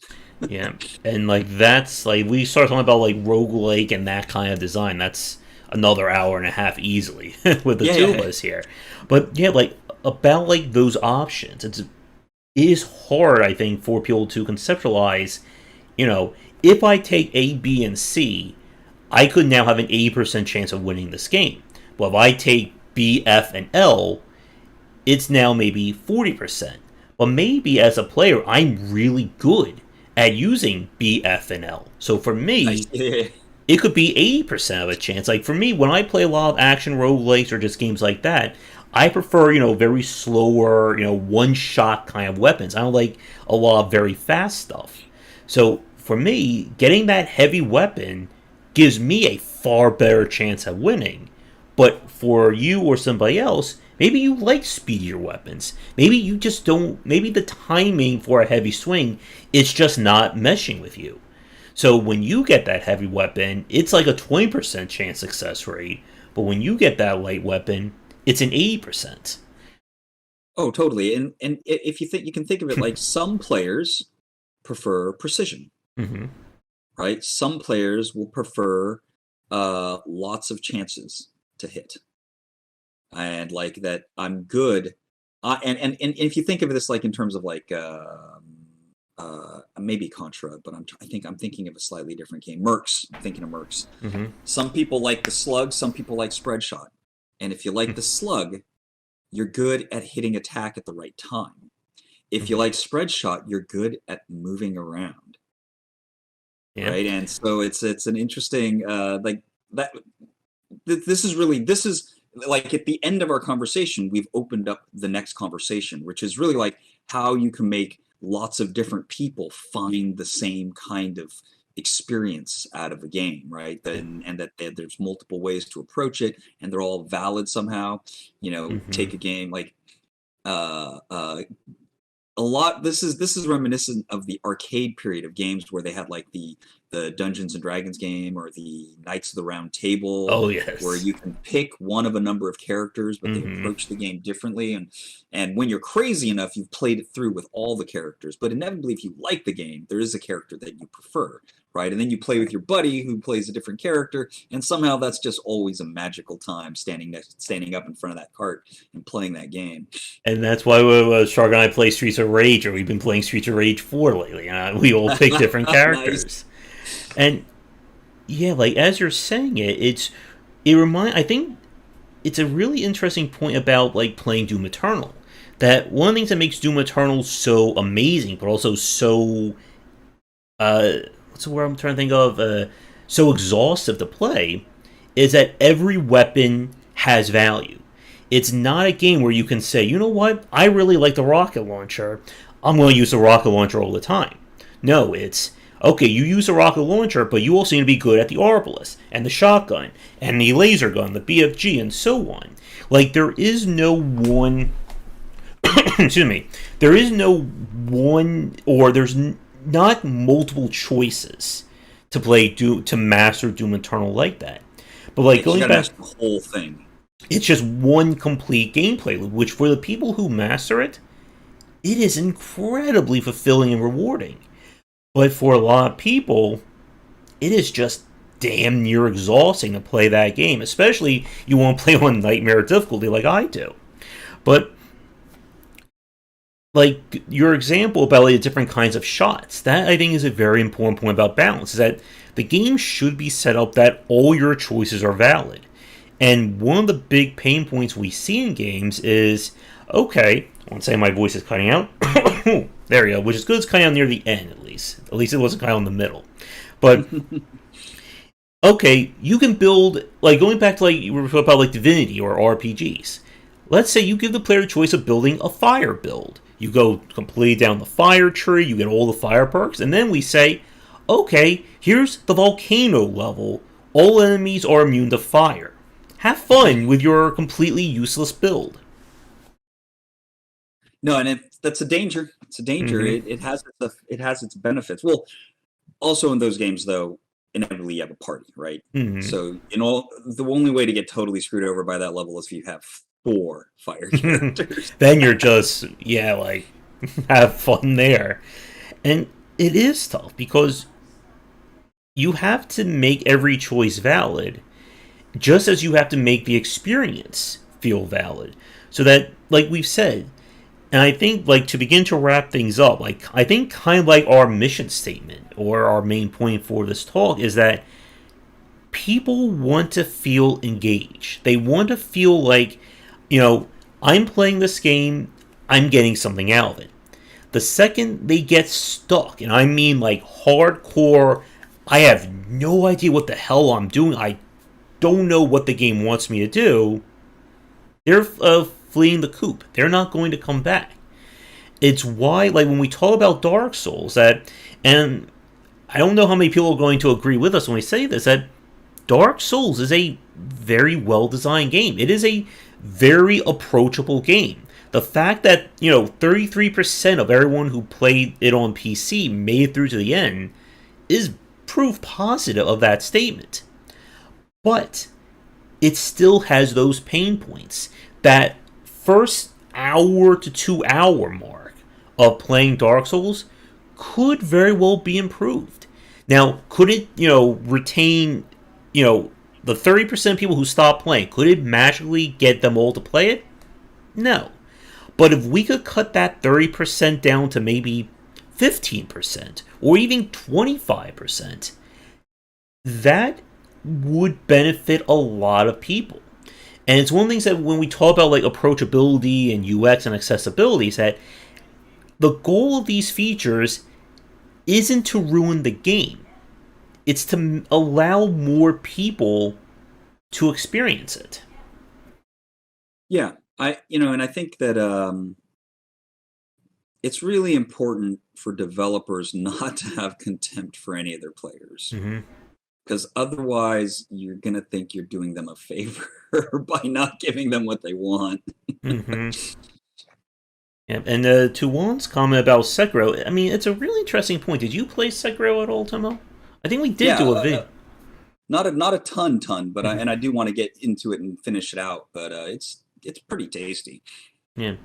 Yeah, and like that's like we start talking about like roguelike and that kind of design. That's another hour and a half easily with the two of us here. But yeah, like about like those options, it is hard, I think, for people to conceptualize. You know, if I take A, B, and C, I could now have an 80% chance of winning this game. But if I take B, F, and L, it's now maybe 40%. But maybe as a player, I'm really good at using B, F, and L. So for me, it could be 80% of a chance. Like for me, when I play a lot of action roguelikes or just games like that, I prefer, very slower, one-shot kind of weapons. I don't like a lot of very fast stuff. So for me, getting that heavy weapon gives me a far better chance at winning. But for you or somebody else, maybe you like speedier weapons. Maybe you just don't. Maybe the timing for a heavy swing is just not meshing with you. So when you get that heavy weapon, it's like a 20% chance success rate. But when you get that light weapon, it's an 80%. Oh, totally. And if you think, you can think of it like some players prefer precision, right? Some players will prefer lots of chances to hit. And like that, I'm good. And if you think of this like in terms of like maybe Contra, but I think I'm thinking of a slightly different game. Mercs. I'm thinking of Mercs. Some people like the slug. Some people like spread shot. And if you like the slug, you're good at hitting attack at the right time. If you like spread shot, you're good at moving around. Right, and so it's an interesting like that. This is like at the end of our conversation, we've opened up the next conversation, which is really like how you can make lots of different people find the same kind of experience out of a game, right? And that there's multiple ways to approach it, and they're all valid somehow. Take a game like a lot. This is reminiscent of the arcade period of games where they had like the Dungeons and Dragons game or the Knights of the Round Table. Oh yes, where you can pick one of a number of characters, but they approach the game differently. And when you're crazy enough, you've played it through with all the characters. But inevitably, if you like the game, there is a character that you prefer, right? And then you play with your buddy who plays a different character, and somehow that's just always a magical time standing up in front of that cart and playing that game. And that's why Shark and I play Streets of Rage, or we've been playing Streets of Rage 4 lately. We all pick different characters. Nice. And yeah, like as you're saying I think it's a really interesting point about like playing Doom Eternal. That one of the things that makes Doom Eternal so amazing, but also so what's the word I'm trying to think of? So exhaustive to play, is that every weapon has value. It's not a game where you can say, you know what, I really like the rocket launcher. I'm going to use the rocket launcher all the time. No, it's Okay, you use a rocket launcher, but you also need to be good at the arbalist, and the shotgun, and the laser gun, the BFG, and so on. Like, there is no one... excuse me. There is no one, or there's not multiple choices to play to master Doom Eternal like that. But like going back, master the whole thing. It's just one complete gameplay loop, which for the people who master it, it is incredibly fulfilling and rewarding. But for a lot of people, it is just damn near exhausting to play that game, especially you want to play on nightmare difficulty like I do. But like your example about like, the different kinds of shots, that I think is a very important point about balance, is that the game should be set up that all your choices are valid. And one of the big pain points we see in games is, okay, I won't say my voice is cutting out. There you go, which is good, it's cutting out near the end at least. At least it wasn't cutting out in the middle. But, okay, you can build, like going back to like, you were talking about like Divinity or RPGs. Let's say you give the player the choice of building a fire build. You go completely down the fire tree, you get all the fire perks, and then we say, okay, here's the volcano level. All enemies are immune to fire. Have fun with your completely useless build. No, and that's a danger. It's a danger. Mm-hmm. It has its benefits. Well, also in those games, though, inevitably you have a party, right? Mm-hmm. So, the only way to get totally screwed over by that level is if you have 4 fire characters. Then you're just, like, have fun there. And it is tough because you have to make every choice valid, just as you have to make the experience feel valid. So that, like we've said, and I think, like, to begin to wrap things up, like, I think kind of like our mission statement, or our main point for this talk, is that people want to feel engaged. They want to feel like, I'm playing this game, I'm getting something out of it. The second they get stuck, and I mean like hardcore, I have no idea what the hell I'm doing, I don't know what the game wants me to do, they're fleeing the coop. They're not going to come back. It's why, like, when we talk about Dark Souls, and I don't know how many people are going to agree with us when we say this, that Dark Souls is a very well-designed game. It is a very approachable game. The fact that, 33% of everyone who played it on PC made it through to the end is proof positive of that statement. But it still has those pain points. That first hour to 2 hour mark of playing Dark Souls could very well be improved. Now, could it, retain, the 30% of people who stop playing, could it magically get them all to play it? No. But if we could cut that 30% down to maybe 15% or even 25%, that would benefit a lot of people. And it's one of the things that when we talk about like approachability and UX and accessibility is that the goal of these features isn't to ruin the game. It's to allow more people to experience it. Yeah, and I think that it's really important for developers not to have contempt for any of their players. Mm-hmm. Because otherwise, you're going to think you're doing them a favor by not giving them what they want. Mm-hmm. Yeah, and to Juan's comment about Sekiro, I mean, it's a really interesting point. Did you play Sekiro at all, Tomo? I think we did do a video. Not a ton, but mm-hmm. I do want to get into it and finish it out. But it's pretty tasty. Yeah,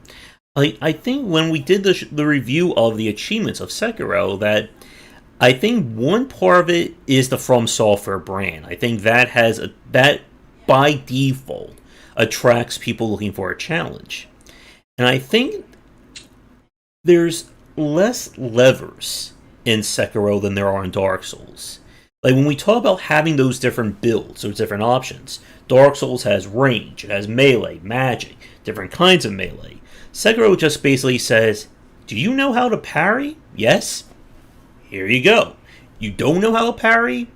I think when we did the review of the achievements of Sekiro, that I think one part of it is the From Software brand. I think that that by default attracts people looking for a challenge. And I think there's less levers in Sekiro than there are in Dark Souls. Like when we talk about having those different builds, those different options, Dark Souls has range, it has melee, magic, different kinds of melee. Sekiro just basically says, do you know how to parry? Yes? Here you go. You don't know how to parry?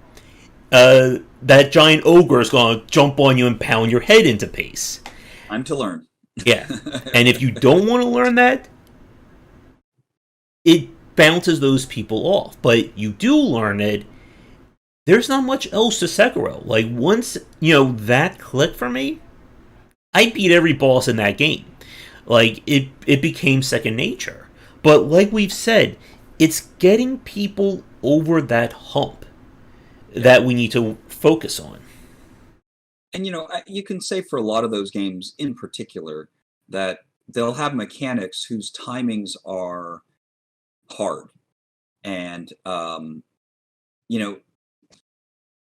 That giant ogre is going to jump on you and pound your head into paste. Time to learn. Yeah. And if you don't want to learn that, it bounces those people off. But you do learn it. There's not much else to Sekiro. Like, once, that clicked for me, I beat every boss in that game. Like, it became second nature. But like we've said, it's getting people over that hump that we need to focus on. And, you can say for a lot of those games in particular that they'll have mechanics whose timings are hard. And,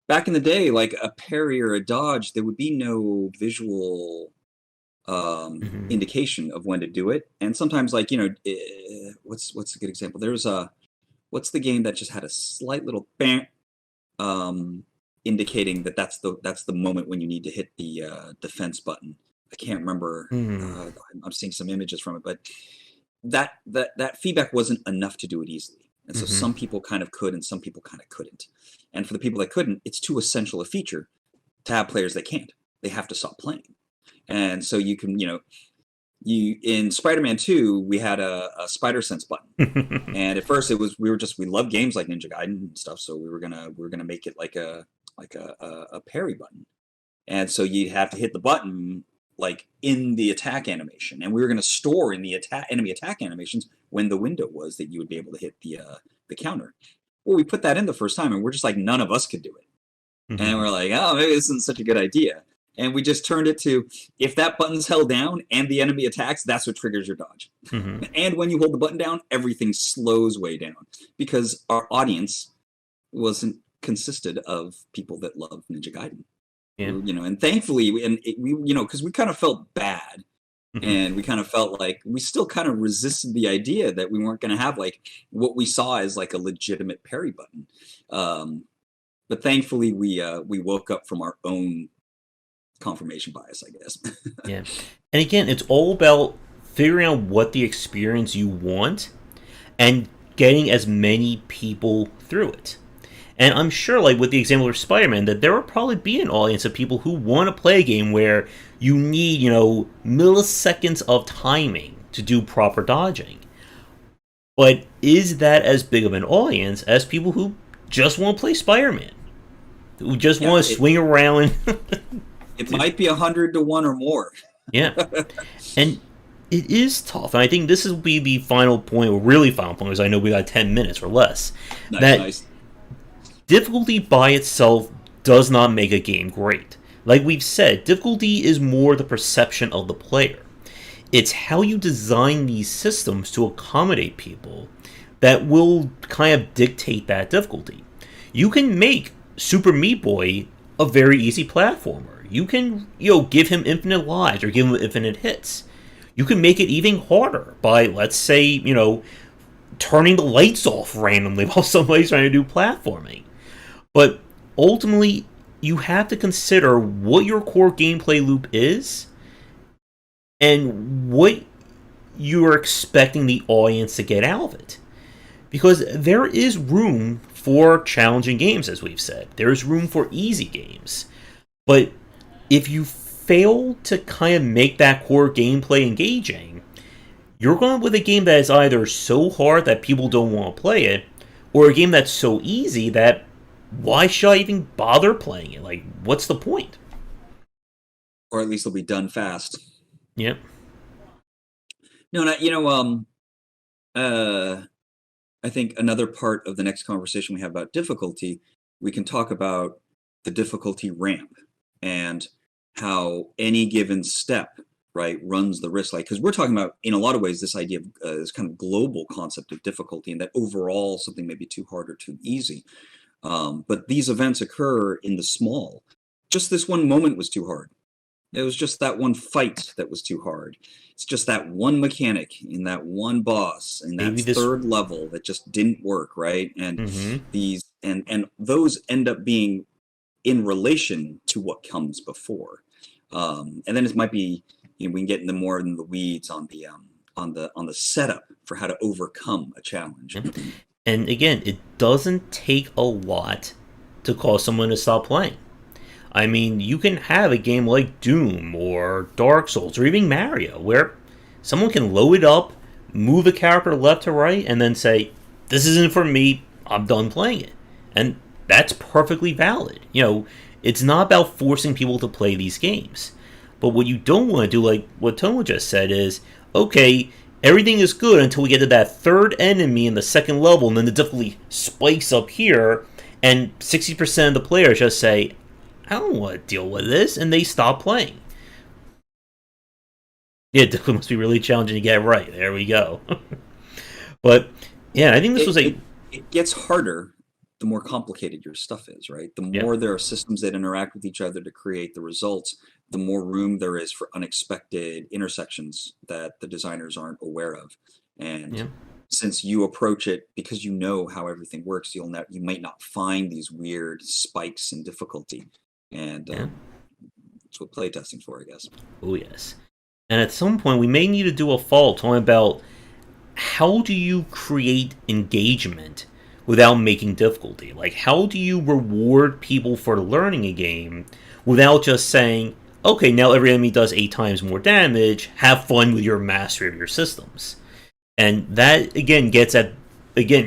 back in the day, like a parry or a dodge, there would be no visual indication of when to do it. And sometimes, like, what's a good example? What's the game that just had a slight little bang, indicating that that's the moment when you need to hit the defense button. I can't remember. I'm seeing some images from it, but that feedback wasn't enough to do it easily. And so some people kind of could and some people kind of couldn't. And for the people that couldn't, it's too essential a feature to have players that can't. They have to stop playing. And so you can, in Spider-Man 2, we had a spider sense button. And at first we love games like Ninja Gaiden and stuff, so we were gonna make it like a parry button. And so you'd have to hit the button like in the attack animation, and we were going to store in the enemy attack animations when the window was that you would be able to hit the counter. Well, we put that in the first time, and we're just like, none of us could do it. And we're like, oh, maybe this isn't such a good idea. And we just turned it to, if that button's held down and the enemy attacks, that's what triggers your dodge. And when you hold the button down, everything slows way down, because our audience consisted of people that love Ninja Gaiden. Yeah. And thankfully, because we kind of felt bad, and we kind of felt like we still kind of resisted the idea that we weren't going to have like what we saw as like a legitimate parry button. But thankfully, we woke up from our own confirmation bias, I guess. Yeah, and again, it's all about figuring out what the experience you want and getting as many people through it. And I'm sure, like with the example of Spider-Man, that there will probably be an audience of people who want to play a game where you need, milliseconds of timing to do proper dodging. But is that as big of an audience as people who just want to play Spider-Man? Who just want to swing around? It might be 100 to 1 or more. Yeah. And it is tough. And I think this will be the final point, or really final point, because I know we got 10 minutes or less. Nice. Difficulty by itself does not make a game great. Like we've said, difficulty is more the perception of the player. It's how you design these systems to accommodate people that will kind of dictate that difficulty. You can make Super Meat Boy a very easy platformer. You can, give him infinite lives or give him infinite hits. You can make it even harder by, let's say, turning the lights off randomly while somebody's trying to do platforming. But ultimately, you have to consider what your core gameplay loop is and what you are expecting the audience to get out of it. Because there is room for challenging games, as we've said. There is room for easy games. But if you fail to kind of make that core gameplay engaging, you're going with a game that is either so hard that people don't want to play it, or a game that's so easy that why should I even bother playing it? Like, what's the point? Or at least it'll be done fast. Yep. No, I think another part of the next conversation we have about difficulty, we can talk about the difficulty ramp and how any given step, right, runs the risk. Like, because we're talking about, in a lot of ways, this idea of this kind of global concept of difficulty, and that overall something may be too hard or too easy. But these events occur in the small. Just this one moment was too hard. It was just that one fight that was too hard. It's just that one mechanic in that one boss in that third level that just didn't work, right? And these and those end up being in relation to what comes before. And then it might be, we can get into more in the weeds on the setup for how to overcome a challenge. And again, it doesn't take a lot to cause someone to stop playing. I mean, you can have a game like Doom or Dark Souls or even Mario where someone can load it up, move a character left to right, and then say, this isn't for me, I'm done playing it. And that's perfectly valid. It's not about forcing people to play these games. But what you don't want to do, like what Tomo just said, is okay, everything is good until we get to that third enemy in the second level, and then the difficulty spikes up here, and 60% of the players just say, I don't want to deal with this, and they stop playing. Yeah, it must be really challenging to get right. There we go. But yeah, I think this was It gets harder the more complicated your stuff is, right? The more there are systems that interact with each other to create the results, the more room there is for unexpected intersections that the designers aren't aware of. And since you approach it because you know how everything works, you might not find these weird spikes in difficulty. And that's what playtesting's for, I guess. Oh yes. And at some point, we may need to do a follow talking about how do you create engagement without making difficulty? Like, how do you reward people for learning a game without just saying, okay, now every enemy does 8 times more damage, have fun with your mastery of your systems. And that, again, gets at,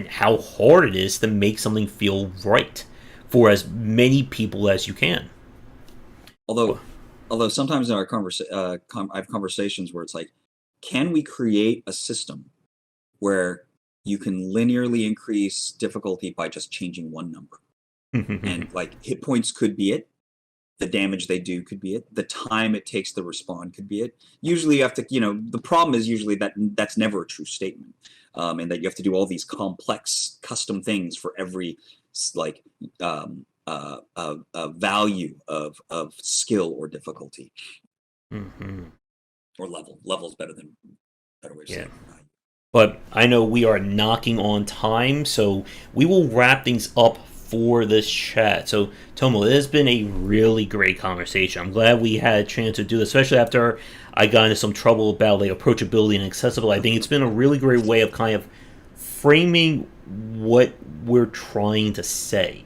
how hard it is to make something feel right for as many people as you can. Although sometimes in our I have conversations where it's like, can we create a system where you can linearly increase difficulty by just changing one number? And like hit points could be it. The damage they do could be it. The time it takes to respond could be it. Usually you have to, the problem is usually that's never a true statement. And that you have to do all these complex custom things for every like value of skill or difficulty. Or level. Level's better way to say it. But I know we are knocking on time, so we will wrap things up for this chat. So, Tomo, it has been a really great conversation. I'm glad we had a chance to do this, especially after I got into some trouble about like approachability and accessibility. I think it's been a really great way of kind of framing what we're trying to say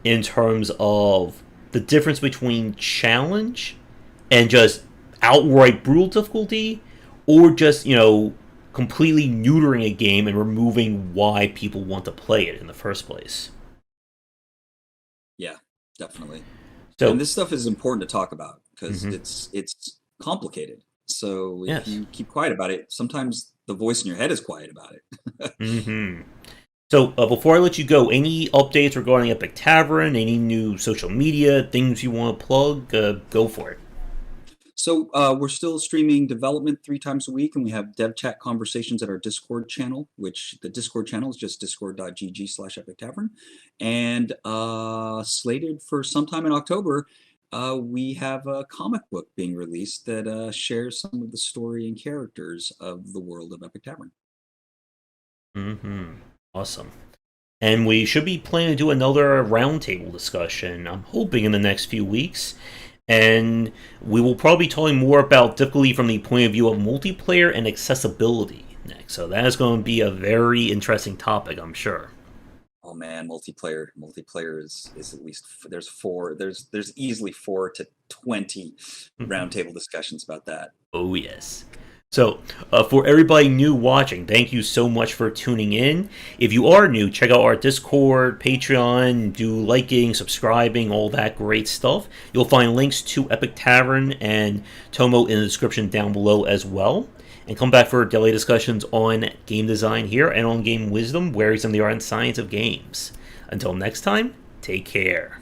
in terms of the difference between challenge and just outright brutal difficulty, or just, completely neutering a game and removing why people want to play it in the first place. Yeah, definitely. So, and this stuff is important to talk about because it's complicated. So if you keep quiet about it, sometimes the voice in your head is quiet about it. So before I let you go, any updates regarding Epic Tavern, any new social media, things you want to plug, go for it. So we're still streaming development 3 times a week, and we have dev chat conversations at our Discord channel, which the Discord channel is just discord.gg/Epic Tavern. And slated for sometime in October, we have a comic book being released that shares some of the story and characters of the world of Epic Tavern. Awesome. And we should be planning to do another roundtable discussion, I'm hoping in the next few weeks. And we will probably be talking more about difficulty from the point of view of multiplayer and accessibility next. So that is going to be a very interesting topic, I'm sure. Oh man, multiplayer is at least there's easily 4 to 20 roundtable discussions about that. Oh yes. So, for everybody new watching, thank you so much for tuning in. If you are new, check out our Discord, Patreon, do liking, subscribing, all that great stuff. You'll find links to Epic Tavern and Tomo in the description down below as well. And come back for daily discussions on game design here and on game wisdom, where he's in the art and science of games. Until next time, take care.